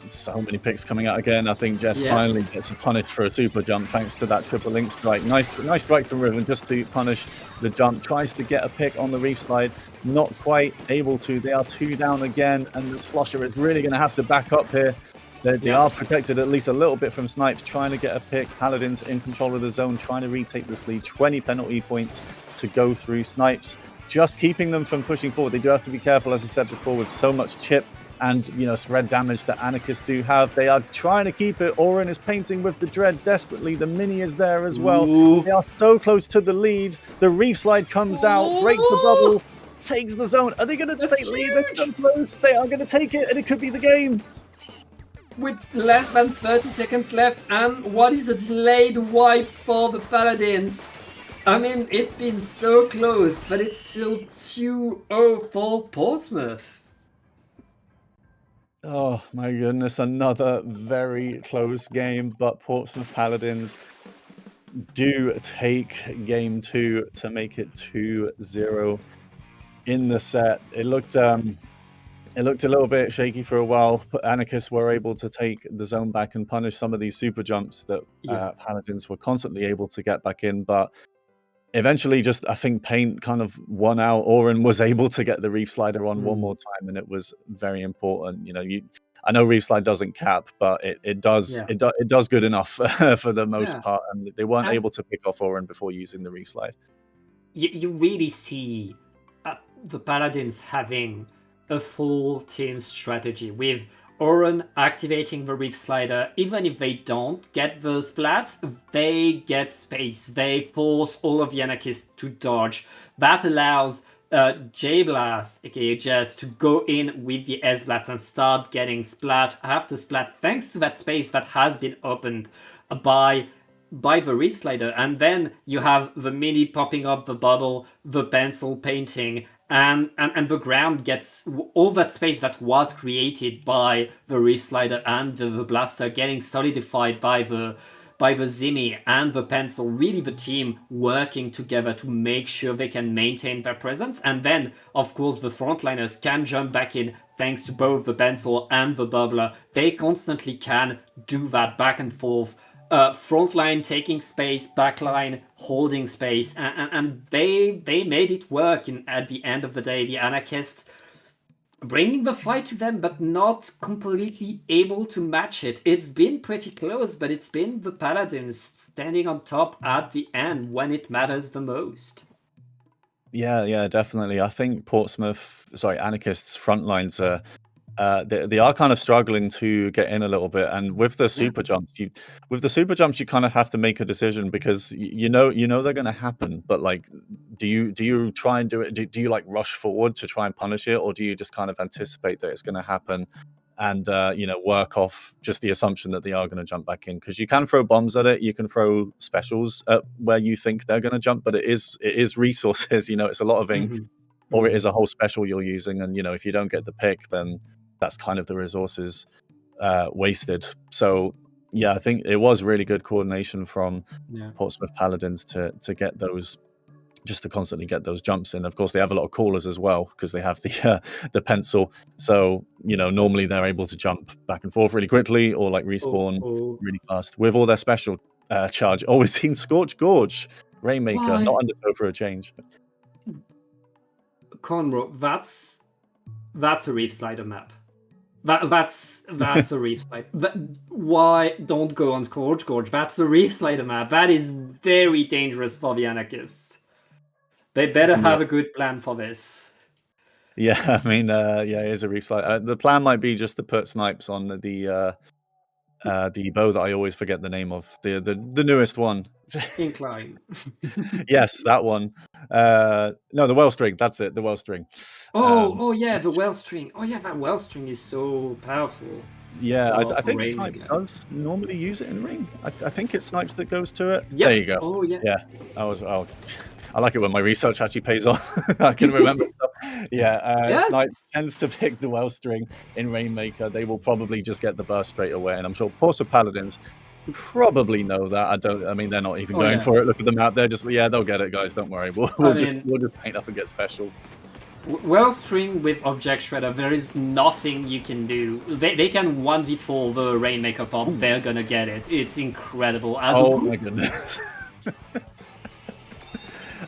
So many picks coming out again. I think Jess finally gets a punish for a super jump thanks to that triple link strike. Nice strike from Riven just to punish the jump. Tries to get a pick on the reef slide. Not quite able to. They are 2 down again, and the Slosher is really going to have to back up here. They are protected at least a little bit from Snipes, trying to get a pick. Paladins in control of the zone, trying to retake this lead. 20 penalty points to go through. Snipes just keeping them from pushing forward. They do have to be careful, as I said before, with so much chip and spread damage that Anarchists do have. They are trying to keep it. Oren is painting with the Dread desperately. The mini is there as well. Ooh. They are so close to the lead. The reef slide comes out, breaks the bubble, takes the zone. Are they going to take lead? They're so close. They are going to take it, and it could be the game. With less than 30 seconds left, and what is a delayed wipe for the Paladins? I mean, it's been so close, but it's still 2-0 for Portsmouth. Oh my goodness, another very close game, but Portsmouth Paladins do take game 2 to make it 2-0 in the set. It looked a little bit shaky for a while, but Anarchists were able to take the zone back and punish some of these super jumps that Paladins were constantly able to get back in. But eventually, I think Paint kind of won out. Oren was able to get the Reef Slider on one more time, and it was very important. I know Reef Slide doesn't cap, but it does good enough for the most part, and they weren't able to pick off Oren before using the Reef Slide. You really see the Paladins having a full team strategy with Oren activating the Reef Slider. Even if they don't get the splats, they get space. They force all of the Anarchists to dodge. That allows J-Blast, aka Jess, to go in with the S-Blast and start getting splat after splat, thanks to that space that has been opened by the Reef Slider. And then you have the mini popping up the bubble, the pencil painting, and the ground gets all that space that was created by the Reef Slider and the blaster getting solidified by the Zimmy and the pencil. Really the team working together to make sure they can maintain their presence. And then, of course, the frontliners can jump back in thanks to both the pencil and the bubbler. They constantly can do that back and forth. Frontline taking space, backline holding space, and they made it work. At the end of the day, the Anarchists bringing the fight to them, but not completely able to match it. It's been pretty close, but it's been the Paladins standing on top at the end when it matters the most. Yeah, definitely. I think Anarchists' front lines are they are kind of struggling to get in a little bit, and with the super jumps, you kind of have to make a decision because you know they're going to happen, but like do you try and do it? Do you like rush forward to try and punish it, or do you just kind of anticipate that it's going to happen, and work off just the assumption that they are going to jump back in? Because you can throw bombs at it, you can throw specials at where you think they're going to jump, but it is resources. It's a lot of ink, Mhm. or it Mhm. is a whole special you're using, and if you don't get the pick, then that's kind of the resources wasted. So yeah, I think it was really good coordination from Yeah. Portsmouth Paladins to get those, just to constantly get those jumps in. Of course, they have a lot of callers as well because they have the pencil. So normally they're able to jump back and forth really quickly, or like Oh, respawn oh. really fast with all their special charge. Oh, we've seen Scorch Gorge, Rainmaker, not Why? undertow for a change. Conroe, that's a Reef Slider map. That's a Reef Slider. Why don't go on Scorch Gorge? That's a Reef Slider map. That is very dangerous for the Anarchists. They better have a good plan for this. Yeah, I mean, yeah, it is a Reef Slider. The plan might be just to put snipes on the bow that I always forget the name of, the newest one. Incline. Yes, that one. No, the Wellstring. That's it, the Wellstring. Oh yeah, the Wellstring. Oh yeah, that Wellstring is so powerful. Yeah, I For think Snipe Rainmaker. does normally use it in ring. I think it's Snipes that goes to it. Yep. There you go. Oh yeah. Yeah, I like it when my research actually pays off. I can remember stuff. Yeah, Yes. Snipe tends to pick the Wellstring in Rainmaker. They will probably just get the burst straight away, and I'm sure Portsmouth Paladins probably know that. I mean, they're not even going for it. Look at the map. They're just, yeah, they'll get it, guys. Don't worry. We'll just paint up and get specials. Wellstring with Object Shredder, there is nothing you can do. They can 1v4 the Rainmaker pop. They're gonna get it. It's incredible. Oh my goodness.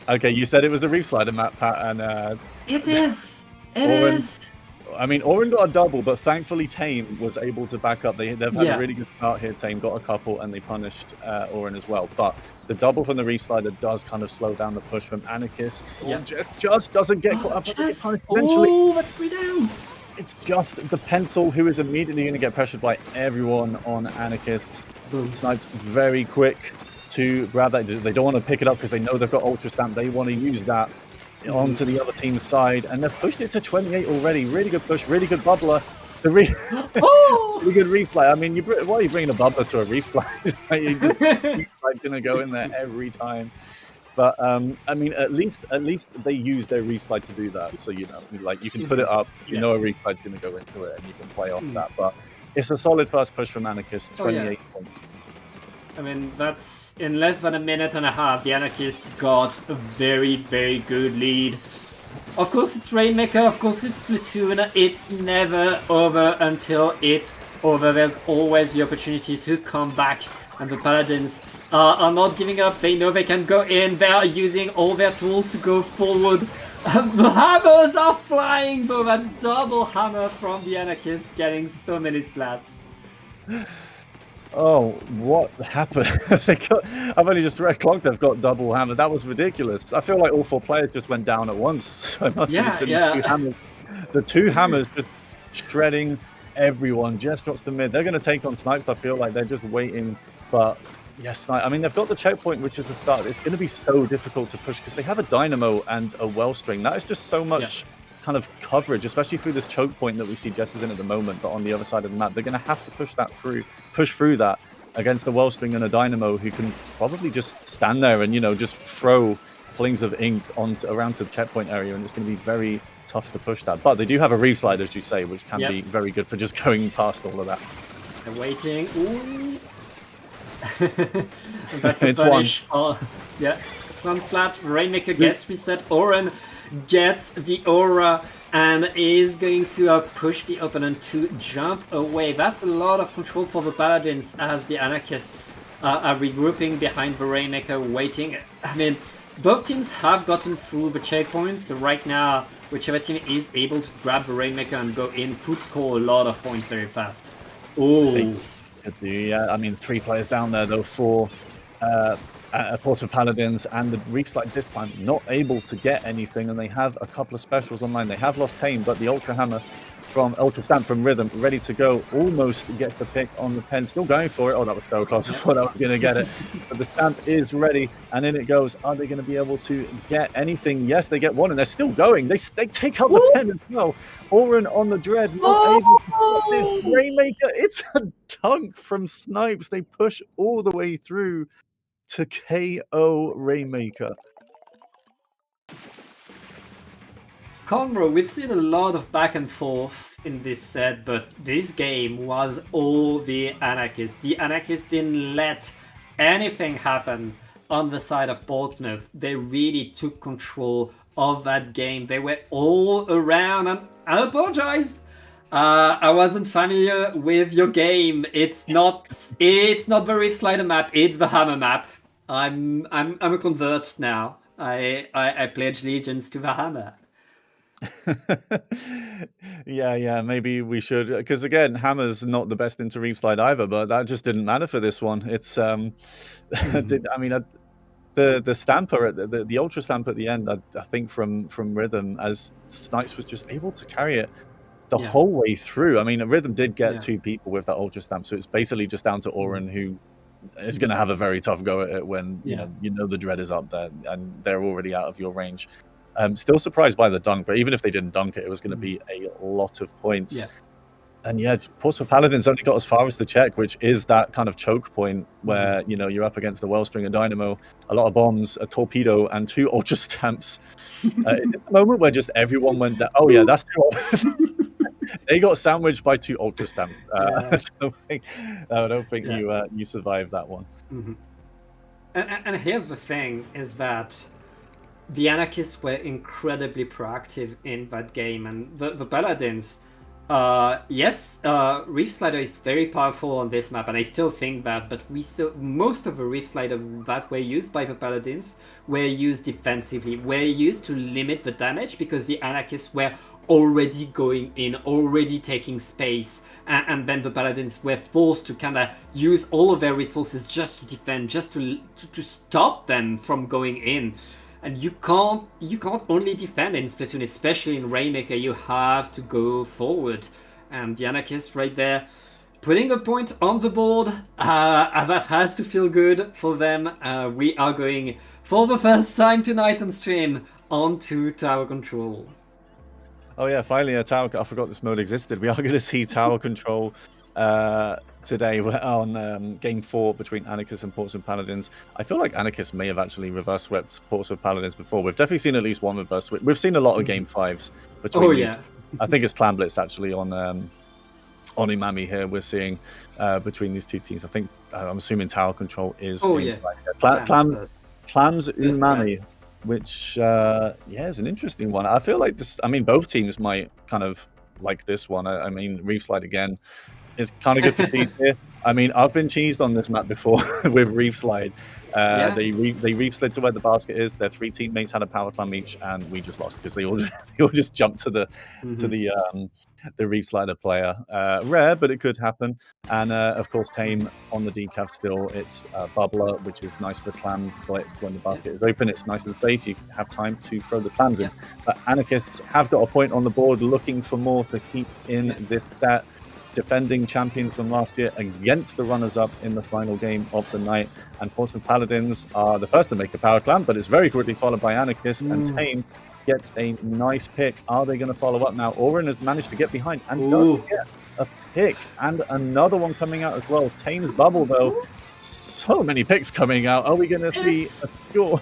Okay, you said it was a Reef Slider map, Pat, and it is. It is. I mean, Oren got a double, but thankfully Tame was able to back up. They've had a really good start here. Tame got a couple, and they punished Oren as well. But the double from the Reef Slider does kind of slow down the push from Anarchists. Yeah. Just doesn't get caught up. Oh, that's 3 down. It's just the Pencil who is immediately going to get pressured by everyone on Anarchists. Boom. Snipes very quick to grab that. They don't want to pick it up because they know they've got Ultra Stamp. They want to use that onto the other team's side, and they've pushed it to 28 already. Really good push, really good bubbler. Really good Reef Slide. I mean, why are you bringing a bubbler to a Reef Slide? Reef Slide gonna go in there every time. But I mean, at least they use their Reef Slide to do that. So like you can put it up. You know a Reef Slide's gonna go into it, and you can play off that. But it's a solid first push from Anarchist. 28 points. I mean, that's in less than a minute and a half. The Anarchists got a very, very good lead. Of course, it's Rainmaker. Of course, it's Splatoon. It's never over until it's over. There's always the opportunity to come back. And the Paladins are not giving up. They know they can go in. They are using all their tools to go forward. The hammers are flying, though. That's double hammer from the Anarchists, getting so many splats. Oh, what happened? I've only just clocked they've got double hammer. That was ridiculous. I feel like all 4 players just went down at once. So it must have just been the 2 hammers. The 2 hammers just shredding everyone. Just drops the mid. They're going to take on Snipes. I feel like they're just waiting. But yes, I mean, they've got the checkpoint, which is the start. It's going to be so difficult to push because they have a Dynamo and a Wellstring. That is just so much kind of coverage, especially through this choke point that we see Jess is in at the moment. But on the other side of the map, they're going to have to push through that against a Wellstring and a Dynamo who can probably just stand there and just throw flings of ink around to the checkpoint area, and it's going to be very tough to push that. But they do have a Reef Slide, as you say, which can be very good for just going past all of that. They're waiting. Ooh. That's it's one. It's one splat. Rainmaker gets reset. Oren gets the aura and is going to push the opponent to jump away. That's a lot of control for the Paladins as the Anarchists are regrouping behind the Rainmaker, waiting. I mean, both teams have gotten through the checkpoint, so right now, whichever team is able to grab the Rainmaker and go in could score a lot of points very fast. Oh. Yeah, I mean, 3 players down there, though, 4 Portsmouth Paladins, and the Reef Slide this time not able to get anything, and they have a couple of specials online. They have lost Tame, but the Ultra Hammer from Ultra Stamp from Rhythm, ready to go. Almost gets the pick on the pen, still going for it. Oh, that was so close. I thought I was going to get it. But the Stamp is ready, and in it goes. Are they going to be able to get anything? Yes, they get one, and they're still going. They take out the pen as well. Oren on the Dread, not able to get this Rainmaker. It's a dunk from Snipes. They push all the way through to KO Rainmaker. Conbro, we've seen a lot of back and forth in this set, but this game was all the Anarchists. The Anarchists didn't let anything happen on the side of Portsmouth. They really took control of that game. They were all around, and I apologize. I wasn't familiar with your game. It's not the Reef Slider map. It's the Hammer map. I'm a convert now. I pledge allegiance to the Hammer. Yeah, maybe we should, because again, Hammer's not the best into Reef Slide either, but that just didn't matter for this one. It's I mean, the Stamper, the Ultra Stamp at the end, I think from Rhythm, as Snipes was just able to carry it the whole way through. I mean, Rhythm did get two people with that Ultra Stamp, so it's basically just down to Oren, who is going to have a very tough go at it when you know the Dread is up there and they're already out of your range. Still surprised by the dunk, but even if they didn't dunk it, it was going to be a lot of points. And Portsmouth Paladins only got as far as the check, which is that kind of choke point where you're up against the Wellstring, a Dynamo, a lot of bombs, a Torpedo, and 2 Ultra Stamps. Is this the moment where just everyone went down? Oh yeah, that's 2. They got sandwiched by 2 Ultra Stamps. I don't think you survived that one. And here's the thing: is that the Anarchists were incredibly proactive in that game, and the Paladins, yes, Reef Slider is very powerful on this map, and I still think that, but we saw most of the Reef Slider that were used by the Paladins were used defensively, were used to limit the damage, because the Anarchists were already going in, already taking space, and then the Paladins were forced to kind of use all of their resources just to defend, just to stop them from going in. And you can't only defend in Splatoon, especially in Rainmaker. You have to go forward. And the Anarchists right there, putting a point on the board. That has to feel good for them. We are going, for the first time tonight on stream, onto Tower Control. Oh yeah, finally a tower. I forgot this mode existed. We are going to see Tower Control today on Game 4 between Anarchists and Portsmouth Paladins. I feel like Anarchists may have actually reverse swept Portsmouth Paladins before. We've definitely seen at least one reverse sweep. We've seen a lot of Game 5s between these. I think it's Clan Blitz actually on Imami here. We're seeing between these two teams. I think I'm assuming Tower Control is Game 5. Clams Umami, which is an interesting one. I feel like this. I mean, both teams might kind of like this one. I mean, Reef Slide again. It's kind of good for cheese here. I mean, I've been cheesed on this map before with Reef Slide. They reef slid to where the basket is. Their 3 teammates had a power climb each, and we just lost because they all just jumped to the Reef Slider player. Rare, but it could happen. And of course, Tame on the decaf still. It's Bubbler, which is nice for Clam Blitz when the basket is open. It's nice and safe. You have time to throw the clams in. But Anarchists have got a point on the board, looking for more to keep in this set. Defending champions from last year against the runners-up in the final game of the night. And Portsmouth Paladins are the first to make a power clam, but it's very quickly followed by Anarchist, and Tame gets a nice pick. Are they going to follow up now? Oren has managed to get behind and does get a pick, and another one coming out as well. Tame's bubble, though. So many picks coming out. Are we going to see a score?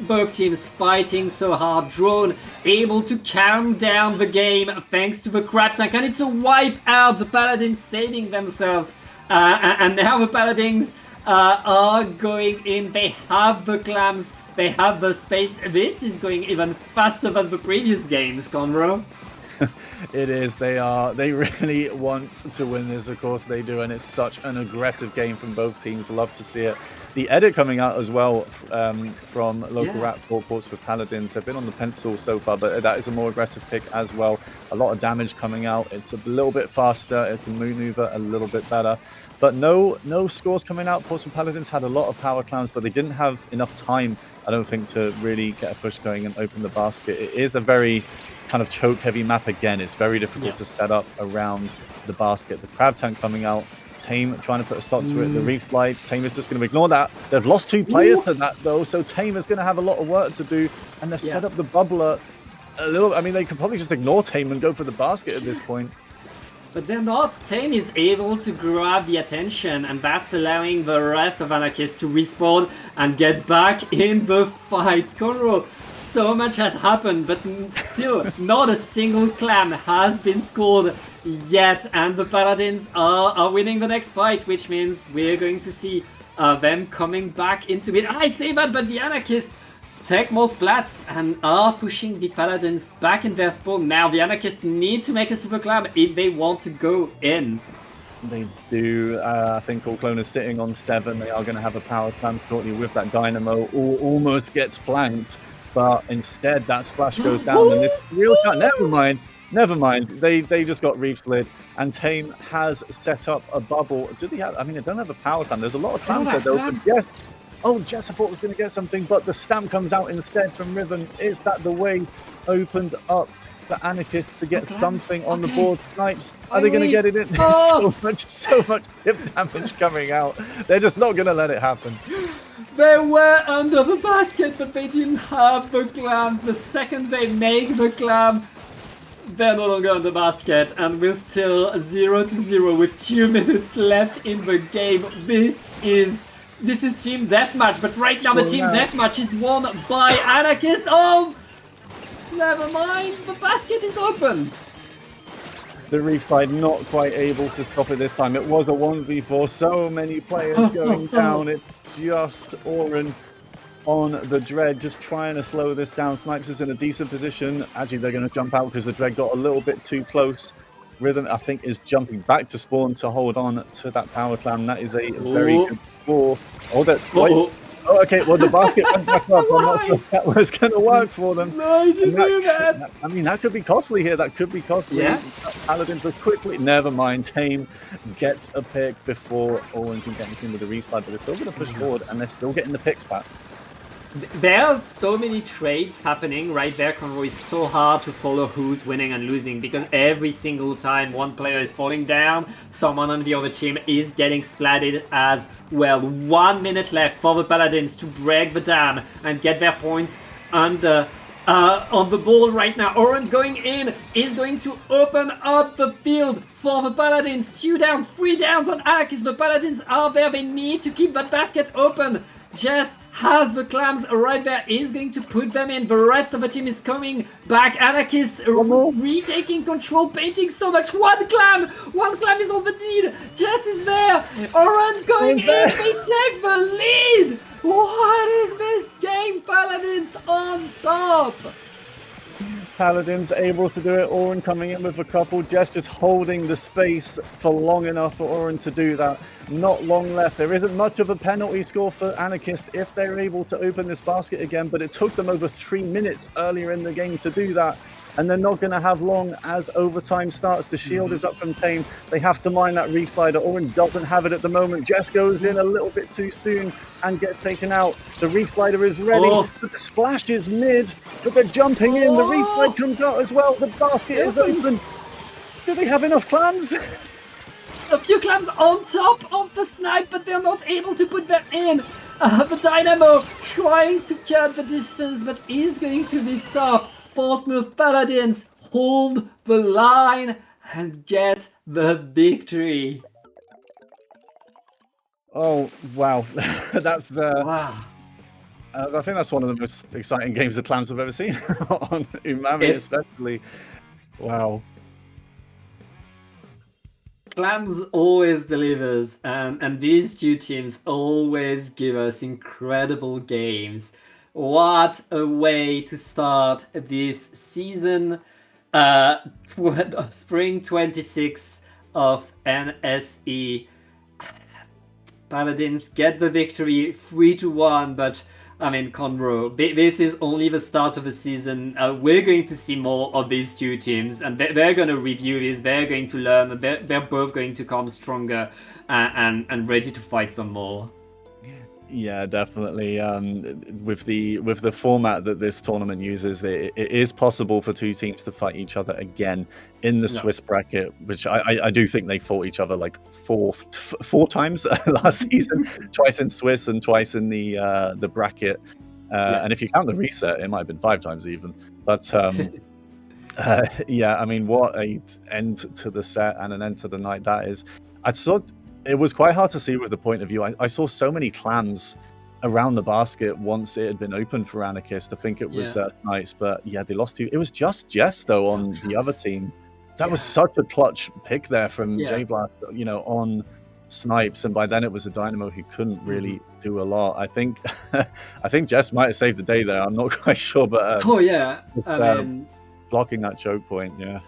Both teams fighting so hard. Drone able to calm down the game thanks to the crab tank, and it's a wipe out. The Paladins saving themselves, and now the Paladins are going in. They have the clams, they have the space. This is going even faster than the previous games, Conroe. It is. They really want to win this, of course they do, and it's such an aggressive game from both teams. Love to see it. The edit coming out as well from local rap for Portsmouth Paladins. They've been on the pencil so far, but that is a more aggressive pick as well. A lot of damage coming out. It's a little bit faster. It can maneuver a little bit better. But no scores coming out. Portsmouth Paladins had a lot of power clams, but they didn't have enough time, I don't think, to really get a push going and open the basket. It is a very kind of choke-heavy map again. It's very difficult to set up around the basket. The crab tank coming out. Tame trying to put a stop to it. The reef slide. Tame is just going to ignore that. They've lost 2 players to that, though, so Tame is going to have a lot of work to do. And they've set up the bubbler a little. I mean, they could probably just ignore Tame and go for the basket at this point. But they're not. Tame is able to grab the attention, and that's allowing the rest of Anarchist to respawn and get back in the fight. Conroe, so much has happened, but still not a single clam has been scored yet, and the Paladins are winning the next fight, which means we're going to see them coming back into it. I say that, but the Anarchists take more splats and are pushing the Paladins back in their spawn. Now the Anarchists need to make a super clam if they want to go in. They do. I think All Clone is sitting on 7. They are going to have a power clam shortly with that Dynamo. Almost gets flanked, but instead that splash goes down and this real cut. Never mind. They just got reef slid, and Tame has set up a bubble. Do they have? I mean, they don't have a power clam. There's a lot of clams there, though. Yes. Oh, Jess, I thought was going to get something, but the stamp comes out instead from Riven. Is that the way opened up the Anarchists to get something on the board? Snipes, are they going to get it in? There's so much hip damage coming out. They're just not going to let it happen. They were under the basket, but they didn't have the clams. The second they make the clam, they're no longer on the basket, and we're still 0-0 with 2 minutes left in the game. This is Team Deathmatch, but right now the Team Deathmatch is won by Anarchist. Oh, never mind, the basket is open. The reef side not quite able to stop it this time. It was a 1v4, so many players going down. It's just Oren on the Dread, just trying to slow this down. Snipes is in a decent position. Actually, they're going to jump out because the Dread got a little bit too close. Rhythm, I think, is jumping back to spawn to hold on to that power clam. That is a very good score. Oh, okay. Well, the basket went back up. I'm not sure if that was going to work for them. No, you didn't do that. I mean, that could be costly here. That could be costly. Yeah. Paladins are quickly. Never mind. Tame gets a pick before Owen can get anything with the reef slide, but they're still going to push forward, and they're still getting the picks back. There are so many trades happening right there, Conroe. It's so hard to follow who's winning and losing, because every single time one player is falling down, someone on the other team is getting splatted as well. 1 minute left for the Paladins to break the dam and get their points under on the ball right now. Oren going in is going to open up the field for the Paladins. 2 down, 3 downs on Anarchist. The Paladins are there. They need to keep that basket open. Jess has the clams right there, is going to put them in. The rest of the team is coming back. Anarchist retaking control, painting so much. One clam is on the lead. Jess is there. Oren going in. They take the lead. What is this game? Paladins on top. Paladins able to do it. Oren coming in with a couple. Jess just holding the space for long enough for Oren to do that. Not long left. There isn't much of a penalty score for Anarchist if they're able to open this basket again, but it took them over 3 minutes earlier in the game to do that. And they're not going to have long as overtime starts. The shield is up from Tame. They have to mine that reef slider. Oren doesn't have it at the moment. Jess goes in a little bit too soon and gets taken out. The reef slider is ready. But the splash is mid, but they're jumping in. The reef slide comes out as well. The basket is open. Do they have enough clams? A few clams on top of the snipe, but they're not able to put them in. The Dynamo trying to cut the distance, but is going to be stopped. Portsmouth Paladins hold the line and get the victory. Oh, wow. That's wow. I think that's one of the most exciting games of clams I've ever seen on Umami, especially. Wow. Clams always delivers, and these two teams always give us incredible games. What a way to start this season, spring 26 of NSE. Paladins get the victory 3-1, but I mean, Conroe, this is only the start of the season. We're going to see more of these two teams, and they're going to review this, they're going to learn, they're both going to come stronger and ready to fight some more. Yeah, definitely. With the format that this tournament uses, it is possible for two teams to fight each other again in the Yeah. Swiss bracket, which I do think they fought each other like four times last season, twice in Swiss and twice in the bracket. Yeah. And if you count the reset, it might have been 5 times even. But yeah, I mean, what a end to the set and an end to the night that is. I saw it was quite hard to see with the point of view. I saw so many clams around the basket once it had been opened for Anarchist. I think it was Yeah. Snipes, but yeah, they lost to. It was just Jess though So on the other close. team. That was Yeah. such a clutch pick there from Yeah. J Blast, on Snipes, and by then it was a Dynamo who couldn't Mhm. really do a lot. I think I think Jess might have saved the day there. I'm not quite sure, but Oh yeah. just, I mean, blocking that choke point, yeah.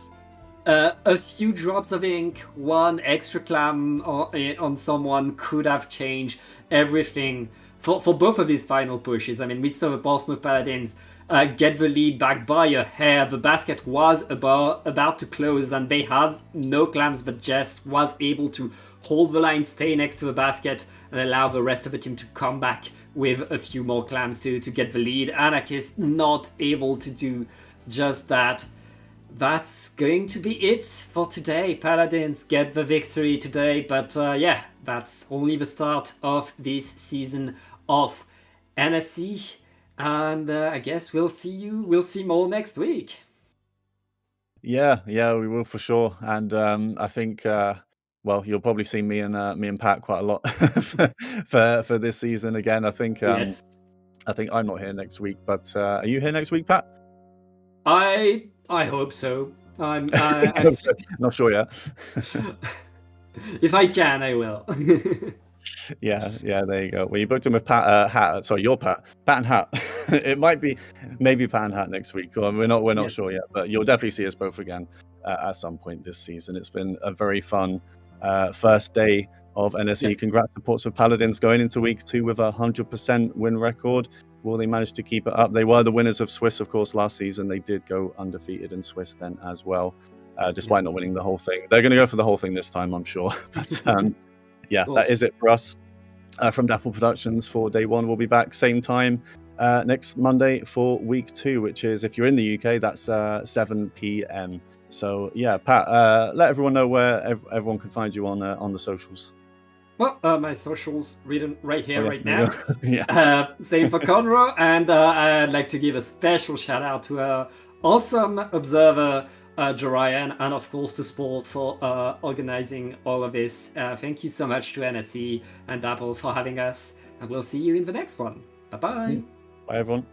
a few drops of ink, one extra clam on someone could have changed everything for both of these final pushes. I mean, we saw the Portsmouth Paladins get the lead back by a hair. The basket was about to close, and they had no clams, but Jess was able to hold the line, stay next to the basket, and allow the rest of the team to come back with a few more clams to get the lead. Anarchist not able to do just that. That's going to be it for today. Paladins get the victory today, but yeah, that's only the start of this season of NSE, and I guess we'll see more next week. Yeah, yeah, we will for sure. And I think well, you'll probably see me and Pat quite a lot for this season again. Yes, I think I'm not here next week, but are you here next week, Pat? I hope so. I Not sure yet. if I can, I will. Yeah, yeah, there you go. Well, you booked him with Pat Hat. Sorry, your Pat and Hat. It might be maybe Pat and Hat next week. Or we're not Yes, sure yet, but you'll definitely see us both again at some point this season. It's been a very fun first day of yeah, NSE. Congrats to Portsmouth Paladins going into week 2 with a 100% win record. Will they manage to keep it up? They were the winners of Swiss, of course, last season. They did go undefeated in Swiss then as well, yeah. despite not winning the whole thing. They're going to go for the whole thing this time, I'm sure. But yeah, that Awesome. is it for us from Dapple Productions for day 1. We'll be back same time next Monday for week 2, which is, if you're in the UK, that's 7 p.m. So yeah, Pat, let everyone know where everyone can find you on the socials. Well, my socials written right Oh here, yeah, right there you now. go. Yeah. Same for Conroe, and I'd like to give a special shout out to our awesome observer, Jorian, and of course to Sport for organizing all of this. Thank you so much to NSE and Dapple for having us, and we'll see you in the next one. Bye bye. Bye everyone.